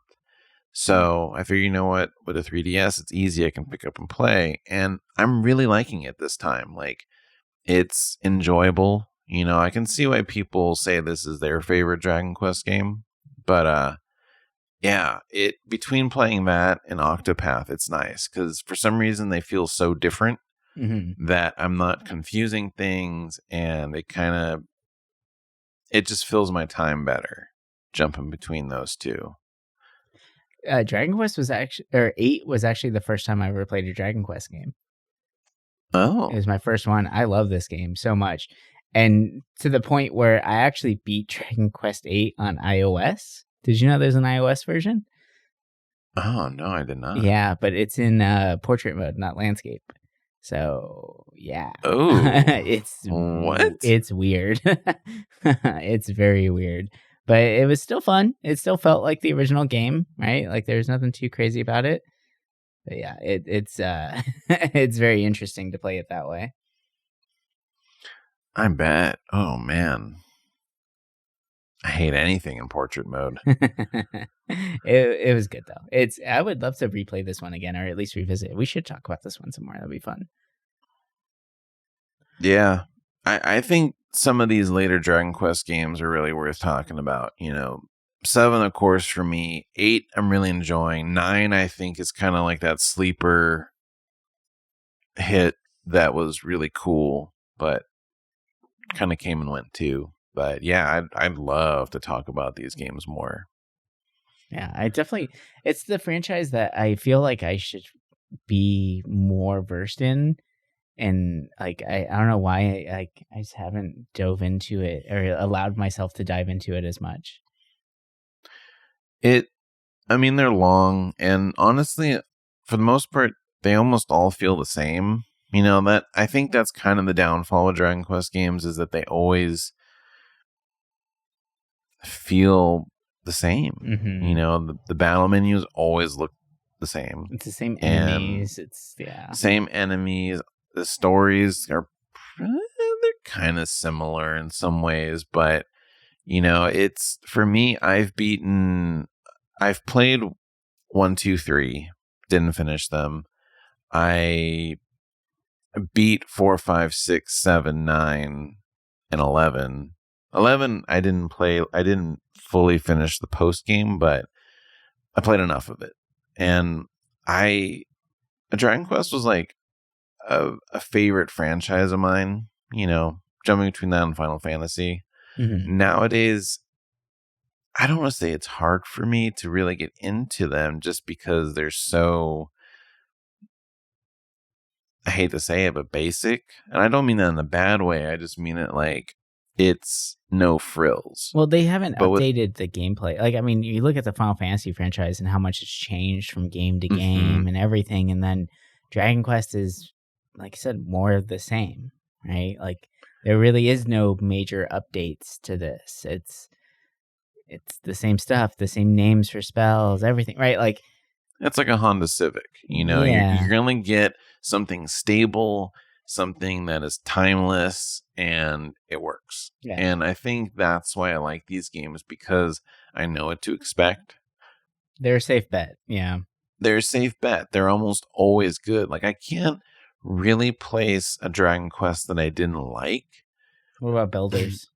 S2: So I figure, what, with a 3DS, it's easy. I can pick up and play, and I'm really liking it this time. Like it's enjoyable. I can see why people say this is their favorite Dragon Quest game, but yeah, between playing that and Octopath, it's nice because for some reason they feel so different that I'm not confusing things, and it just fills my time better jumping between those two.
S1: Dragon Quest was actually, or 8 was actually the first time I ever played a Dragon Quest game.
S2: Oh,
S1: it was my first one. I love this game so much. And to the point where I actually beat Dragon Quest 8 on iOS. Did you know there's an iOS version?
S2: Oh, no, I did not.
S1: Yeah, but it's in portrait mode, not landscape. So, yeah.
S2: Oh,
S1: what? It's weird. It's very weird. But it was still fun. It still felt like the original game, right? Like there's nothing too crazy about it. But yeah, it's it's very interesting to play it that way.
S2: I bet. Oh man, I hate anything in portrait mode.
S1: It was good though. I would love to replay this one again, or at least revisit it. We should talk about this one some more. That'd be fun.
S2: Yeah, I think some of these later Dragon Quest games are really worth talking about. 7, of course, for me. 8, I'm really enjoying. 9, I think, is kind of like that sleeper hit that was really cool, but kind of came and went too. But yeah, I'd love to talk about these games more.
S1: Yeah, it's the franchise that I feel like I should be more versed in. And like I don't know why I just haven't dove into it or allowed myself to dive into it as much.
S2: They're long, and honestly, for the most part, they almost all feel the same. That I think that's kind of the downfall of Dragon Quest games is that they always feel the same. The battle menus always look the same.
S1: It's the same enemies.
S2: Same enemies. The stories are they're kind of similar in some ways, but it's for me. I've played 1, 2, 3, didn't finish them. I beat 4, 5, 6, 7, 9, and 11. 11, I didn't fully finish the post game, but I played enough of it. And Dragon Quest was like a favorite franchise of mine, jumping between that and Final Fantasy.
S1: Mm-hmm.
S2: Nowadays, I don't want to say it's hard for me to really get into them just because they're so, I hate to say it, but basic. And I don't mean that in a bad way. I just mean it like it's no frills.
S1: Well, they haven't
S2: But
S1: updated the gameplay. Like, I mean, you look at the Final Fantasy franchise and how much it's changed from game to game and everything. And then Dragon Quest is, like I said, more of the same, right? Like, there really is no major updates to this. It's the same stuff, the same names for spells, everything, right? Like,
S2: it's like a Honda Civic,
S1: Yeah.
S2: You're going to get something stable, something that is timeless, and it works.
S1: Yeah.
S2: And I think that's why I like these games, because I know what to expect.
S1: They're a safe bet. Yeah.
S2: They're a safe bet. They're almost always good. Like, I can't really place a Dragon Quest that I didn't like.
S1: What about Builders?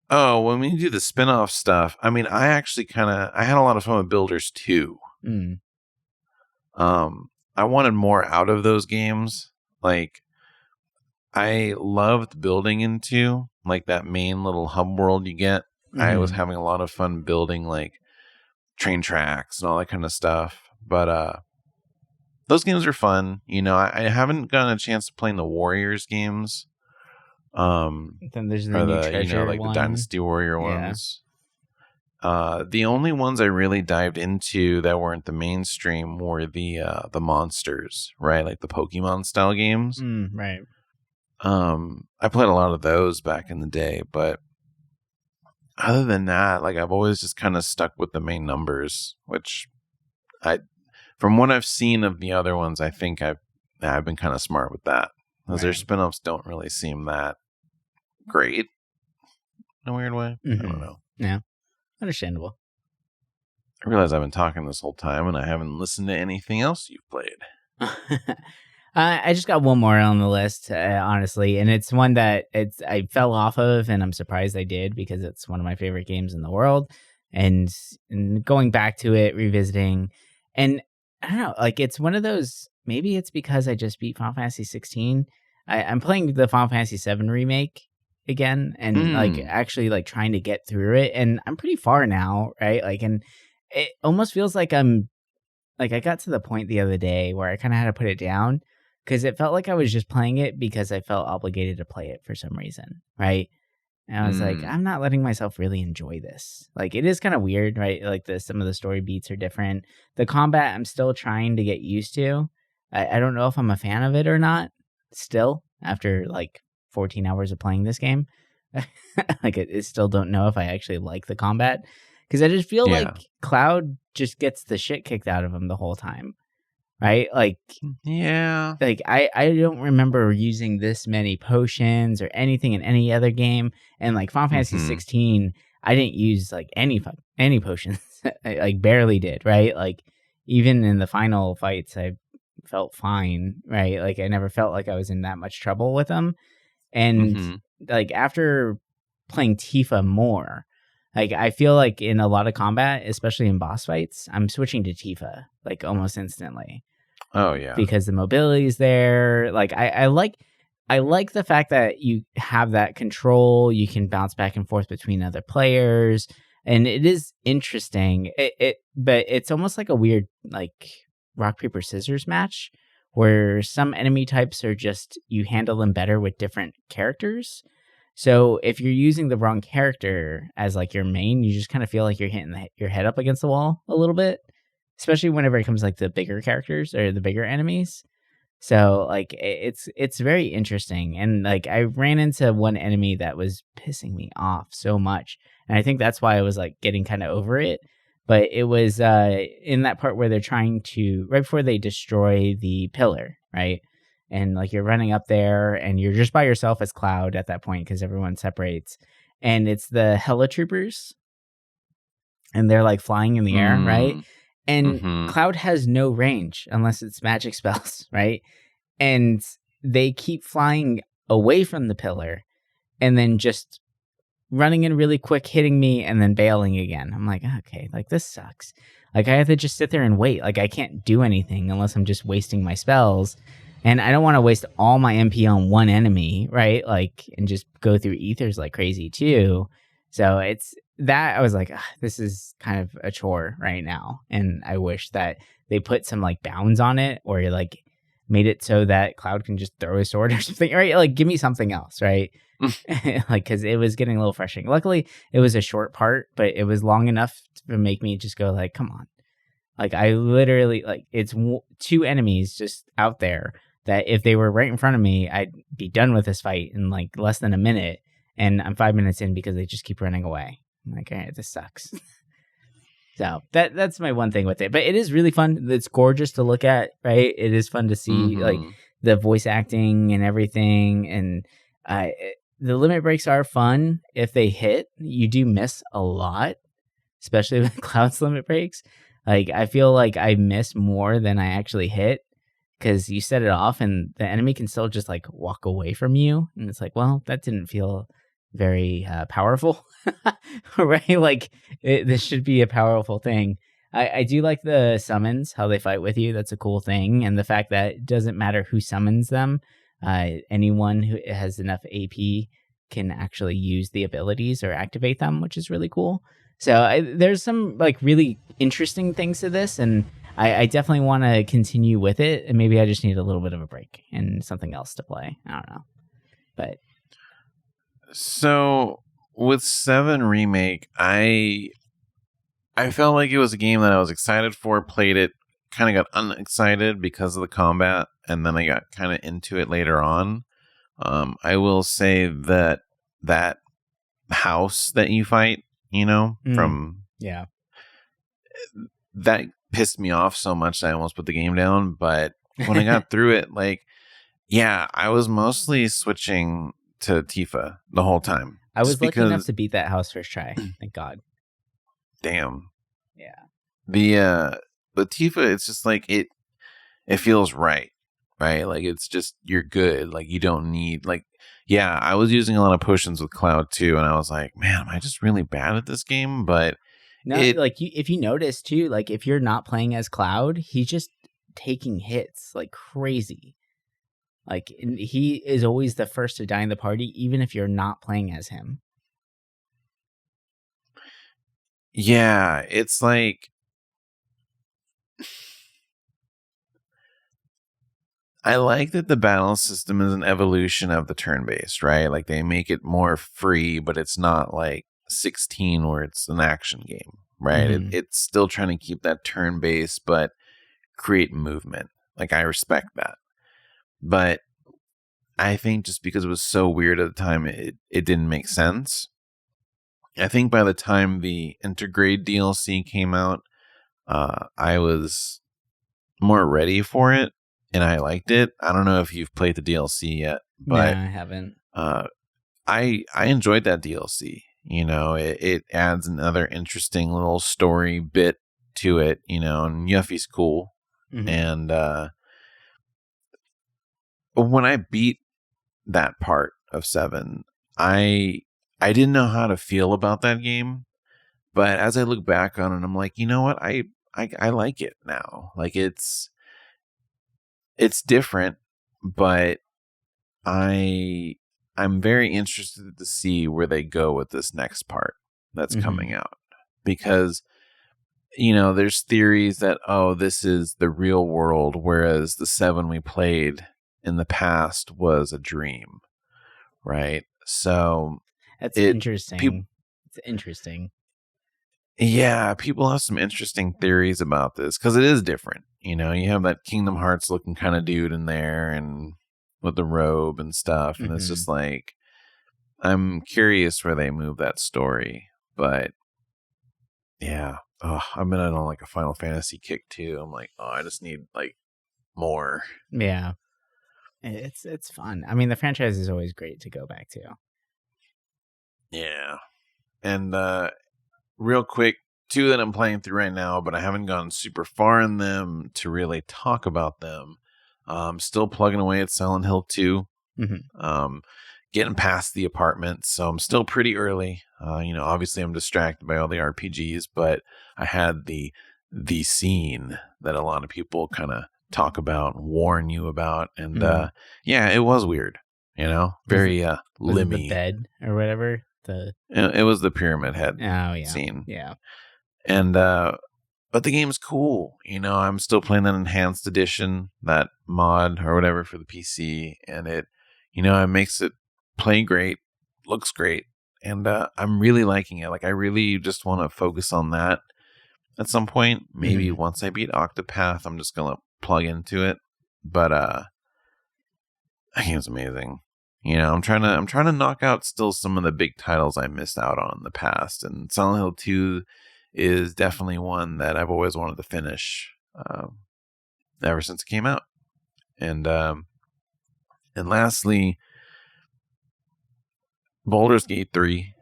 S2: Oh, when we do the spin-off stuff, I mean, I actually I had a lot of fun with Builders too.
S1: Mm.
S2: I wanted more out of those games. Like, I loved building into like that main little hub world you get. Mm-hmm. I was having a lot of fun building like train tracks and all that kind of stuff. But those games are fun. I haven't gotten a chance to play in the Warriors games.
S1: Then there's the new treasure
S2: like
S1: one.
S2: the Dynasty Warrior ones. The only ones I really dived into that weren't the mainstream were the monsters, right? Like the Pokemon style games.
S1: Right.
S2: I played a lot of those back in the day, but other than that, like I've always just kind of stuck with the main numbers, which from what I've seen of the other ones, I think I've been kind of smart with that, because their spin-offs don't really seem that great in a weird way. I don't know.
S1: Yeah. Understandable.
S2: I realize I've been talking this whole time and I haven't listened to anything else you've played.
S1: I just got one more on the list, honestly, and it's one that I fell off of, and I'm surprised I did, because it's one of my favorite games in the world. And going back to it, revisiting, and I don't know, like it's one of those. Maybe it's because I just beat Final Fantasy 16. I'm playing the Final Fantasy 7 remake again, and like actually like trying to get through it, and I'm pretty far now, right? Like, and it almost feels like I'm like, I got to the point the other day where I kind of had to put it down, because it felt like I was just playing it because I felt obligated to play it for some reason, right? And I was like, I'm not letting myself really enjoy this. Like, it is kind of weird, right? Like some of the story beats are different. The combat I'm still trying to get used to. I don't know if I'm a fan of it or not still, after like 14 hours of playing this game. Like, I still don't know if I actually like the combat, because I just feel like Cloud just gets the shit kicked out of him the whole time, right? Like, like I don't remember using this many potions or anything in any other game, and like Final Fantasy 16, I didn't use like any potions. I like barely did, right? Like, even in the final fights, I felt fine, right? Like, I never felt like I was in that much trouble with them. And like, after playing Tifa more, like, I feel like in a lot of combat, especially in boss fights, I'm switching to Tifa like almost instantly.
S2: Oh yeah,
S1: because the mobility is there. Like, I like the fact that you have that control. You can bounce back and forth between other players, and it is interesting. But it's almost like a weird like rock paper scissors match, where some enemy types are just, you handle them better with different characters. So if you're using the wrong character as like your main, you just kind of feel like you're hitting your head up against the wall a little bit, especially whenever it comes like the bigger characters or the bigger enemies. So like it's very interesting. And like, I ran into one enemy that was pissing me off so much, and I think that's why I was like getting kind of over it. But it was in that part where they're trying to, right before they destroy the pillar, right? And like, you're running up there and you're just by yourself as Cloud at that point, because everyone separates, and it's the Hella Troopers, and they're like flying in the air, right? And Cloud has no range unless it's magic spells, right? and they keep flying away from the pillar and then just running in really quick, hitting me, and then bailing again. I'm like, okay, like this sucks. Like I have to just sit there and wait. Like I can't do anything unless I'm just wasting my spells. And I don't want to waste all my MP on one enemy, right? Like, and just go through ethers like crazy too. So it's that I was like, this is kind of a chore right now. And I wish that they put some like bounds on it, or you like made it so that Cloud can just throw a sword or something, right? Like give me something else, right? Like, because it was getting a little frustrating. Luckily, it was a short part, but it was long enough to make me just go like, come on. Like I literally, like it's two enemies just out there that if they were right in front of me, I'd be done with this fight in like less than a minute. And I'm 5 minutes in because they just keep running away. I'm like, all right, this sucks. So that's my one thing with it. But it is really fun. It's gorgeous to look at, right? It is fun to see like the voice acting and everything. And the limit breaks are fun if they hit. You do miss a lot, especially with Cloud's limit breaks. Like I feel like I miss more than I actually hit, because you set it off and the enemy can still just like walk away from you. And it's like, well, that didn't feel very powerful, right? Like this should be a powerful thing. I do like the summons, how they fight with you. That's a cool thing. And the fact that it doesn't matter who summons them. Anyone who has enough AP can actually use the abilities or activate them, which is really cool. So there's some like really interesting things to this, and I definitely want to continue with it. And maybe I just need a little bit of a break and something else to play. I don't know, but
S2: so with 7 Remake, I felt like it was a game that I was excited for. Played it, kind of got unexcited because of the combat, and then I got kind of into it later on. I will say that house that you fight, from that pissed me off so much that I almost put the game down. But when I got through it, like, yeah, I was mostly switching to Tifa the whole time.
S1: I was lucky enough to beat that house first try. Thank God.
S2: Damn.
S1: Yeah.
S2: The Tifa, it's just like it feels right? Like it's just, you're good. Like you don't need, like, yeah, I was using a lot of potions with Cloud too, and I was like, man, am I just really bad at this game? But
S1: no, like if you notice too, like if you're not playing as Cloud, he's just taking hits like crazy. Like he is always the first to die in the party, even if you're not playing as him.
S2: Yeah, it's like, I like that the battle system is an evolution of the turn-based, right? Like they make it more free, but it's not like 16 where it's an action game, right?
S1: Mm-hmm.
S2: It's still trying to keep that turn-based, but create movement. Like I respect that. But I think just because it was so weird at the time, it didn't make sense. I think by the time the Intergrade DLC came out, I was more ready for it, and I liked it. I don't know if you've played the DLC yet, but
S1: no, I haven't.
S2: I enjoyed that DLC. It adds another interesting little story bit to it. And Yuffie's cool. Mm-hmm. And when I beat that part of 7, I didn't know how to feel about that game. But as I look back on it, I'm like, you know what? I like it now. Like it's different, but I'm very interested to see where they go with this next part that's coming out, because there's theories that, oh, this is the real world, whereas the 7 we played in the past was a dream, right? So
S1: that's interesting. It's interesting.
S2: Yeah, people have some interesting theories about this because it is different. You have that Kingdom Hearts looking kind of dude in there and with the robe and stuff. And it's just like, I'm curious where they move that story. But yeah, I've been on like a Final Fantasy kick too. I'm like, I just need like more.
S1: Yeah. It's fun. I mean, the franchise is always great to go back to.
S2: Yeah. And, real quick, 2 that I'm playing through right now, but I haven't gone super far in them to really talk about them. Still plugging away at Silent Hill 2.
S1: Mm-hmm.
S2: Getting past the apartment, so I'm still pretty early. Obviously I'm distracted by all the RPGs, but I had the scene that a lot of people kind of talk about and warn you about, and yeah, it was weird. Very
S1: was it the
S2: limmy.
S1: bed or whatever?
S2: It was the Pyramid Head
S1: scene. Yeah.
S2: And but the game's cool. I'm still playing that enhanced edition, that mod or whatever for the PC, and it makes it play great, looks great, and I'm really liking it. Like, I really just want to focus on that at some point. Maybe once I beat Octopath, I'm just gonna plug into it. But that game's amazing. I'm trying to knock out still some of the big titles I missed out on in the past, and Silent Hill 2 is definitely one that I've always wanted to finish ever since it came out. And lastly, Baldur's Gate 3,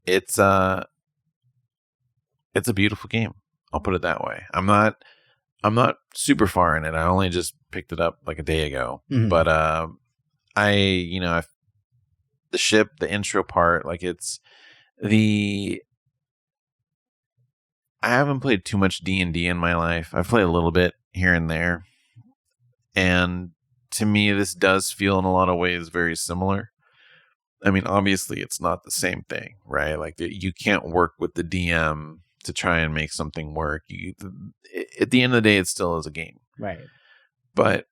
S2: it's a beautiful game. I'll put it that way. I'm not super far in it. I only just picked it up like a day ago. But the ship, the intro part, like I haven't played too much D&D in my life. I've played a little bit here and there. And to me, this does feel in a lot of ways very similar. I mean, obviously, it's not the same thing, right? Like, you can't work with the DM to try and make something work. At the end of the day, it still is a game.
S1: Right.
S2: But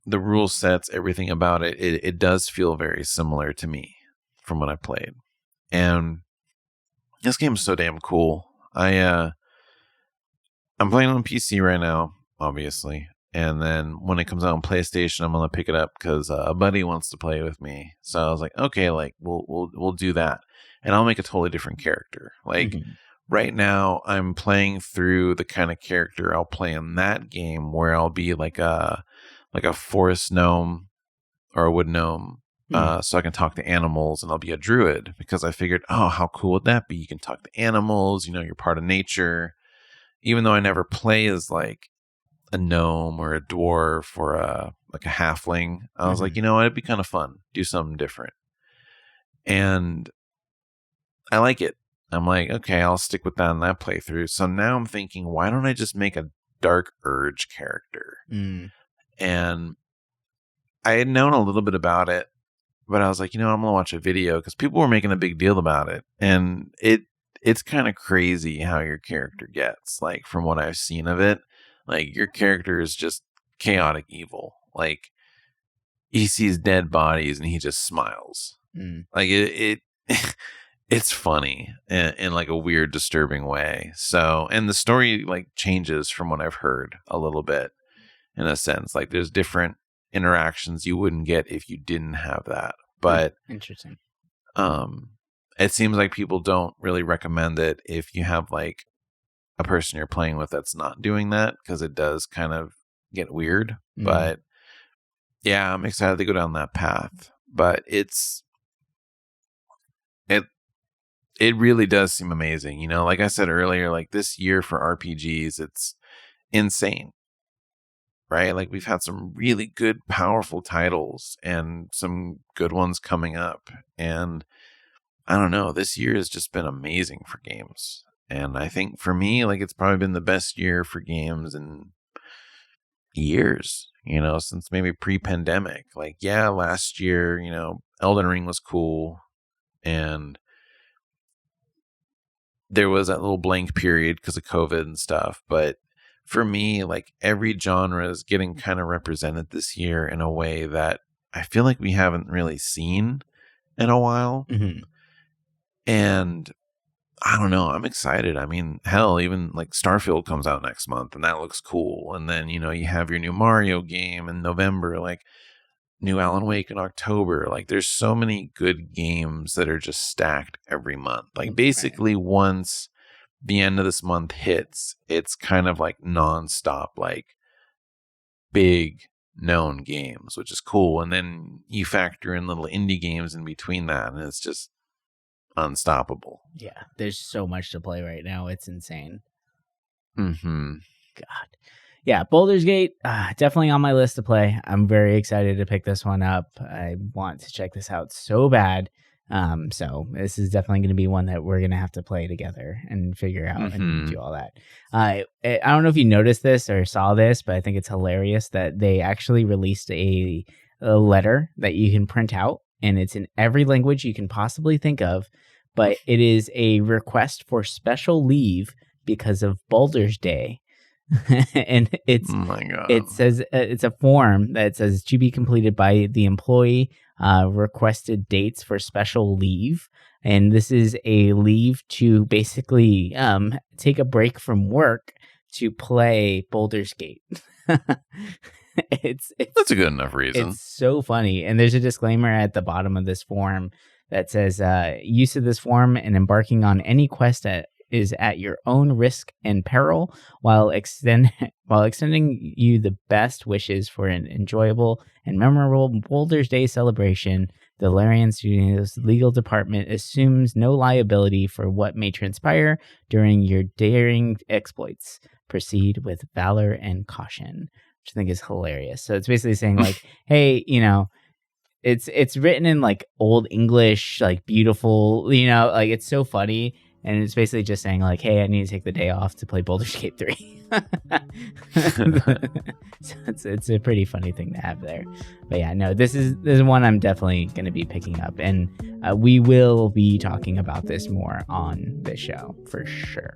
S2: the rule sets, everything about it does feel very similar to me from what I played. And this game is so damn cool. I'm playing on PC right now, obviously. And then when it comes out on PlayStation, I'm gonna pick it up because a buddy wants to play with me. So I was like, okay, like we'll do that, and I'll make a totally different character. Like right now, I'm playing through the kind of character I'll play in that game, where I'll be like a forest gnome or a wood gnome, so I can talk to animals, and I'll be a druid because I figured, oh, how cool would that be? You can talk to animals. You're part of nature. Even though I never play as like a gnome or a dwarf or a halfling, I was like, it'd be kind of fun. Do something different. And I like it. I'm like, okay, I'll stick with that in that playthrough. So now I'm thinking, why don't I just make a Dark Urge character? And I had known a little bit about it, but I was like, I'm going to watch a video because people were making a big deal about it. And it's kind of crazy how your character gets, like, from what I've seen of it. Like, your character is just chaotic evil. Like, he sees dead bodies and he just smiles. Like, it's funny in like a weird, disturbing way. So, and the story like changes from what I've heard a little bit, in a sense. Like, there's different interactions you wouldn't get if you didn't have that. But
S1: interesting.
S2: It seems like people don't really recommend it if you have like a person you're playing with that's not doing that, because it does kind of get weird. But yeah, I'm excited to go down that path. But it really does seem amazing. Like I said earlier, like this year for RPGs, it's insane, right? Like, we've had some really good, powerful titles and some good ones coming up. And I don't know, this year has just been amazing for games. And I think for me, like, it's probably been the best year for games in years, since maybe pre-pandemic. Like, yeah, last year, Elden Ring was cool. And there was that little blank period because of COVID and stuff. But for me, like, every genre is getting kind of represented this year in a way that I feel like we haven't really seen in a while. And I don't know, I'm excited. I mean, hell, even like Starfield comes out next month and that looks cool. And then, you have your new Mario game in November, like new Alan Wake in October. Like, there's so many good games that are just stacked every month. Like, basically once the end of this month hits, it's kind of like nonstop, like big known games, which is cool. And then you factor in little indie games in between that, and it's just unstoppable.
S1: Yeah, there's so much to play right now. It's insane.
S2: God.
S1: yeah, Baldur's Gate, definitely on my list to play. I'm very excited to pick this one up. I want to check this out so bad. So this is definitely going to be one that we're going to have to play together and figure out and do all that. I don't know if you noticed this or saw this, but I think it's hilarious that they actually released a letter that you can print out, and it's in every language you can possibly think of, but it is a request for special leave because of Baldur's Day. And it's,
S2: oh my God.
S1: It says it's a form that says to be completed by the employee, requested dates for special leave. And this is a leave to basically take a break from work to play Baldur's Gate. It's
S2: That's a good enough reason.
S1: It's so funny. And there's a disclaimer at the bottom of this form that says use of this form and embarking on any quest is at your own risk and peril, while extending you the best wishes for an enjoyable and memorable Baldur's Day celebration. The Larian Studios legal department assumes no liability for what may transpire during your daring exploits. Proceed with valor and caution, which I think is hilarious. So it's basically saying like, hey, it's written in like old English, like beautiful, like it's so funny. And it's basically just saying like, hey, I need to take the day off to play Baldur's Gate 3. So it's a pretty funny thing to have there. But yeah, no, this is one I'm definitely going to be picking up. And we will be talking about this more on this show for sure.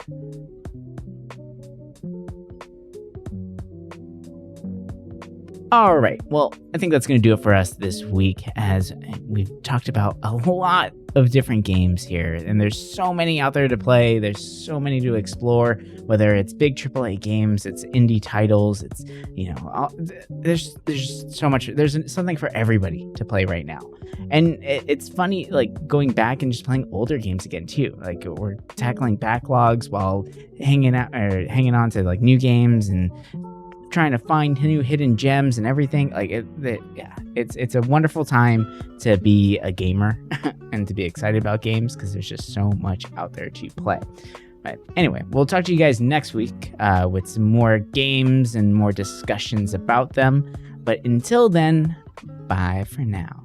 S1: All right. Well, I think that's going to do it for us this week, as we've talked about a lot of different games here, and there's so many out there to play. There's so many to explore, whether it's big AAA games, it's indie titles, it's, there's so much. There's something for everybody to play right now. And it's funny, like going back and just playing older games again too. Like we're tackling backlogs while hanging on to like new games and trying to find new hidden gems and everything. Like it's a wonderful time to be a gamer and to be excited about games, because there's just so much out there to play. But anyway, we'll talk to you guys next week with some more games and more discussions about them. But until then, bye for now.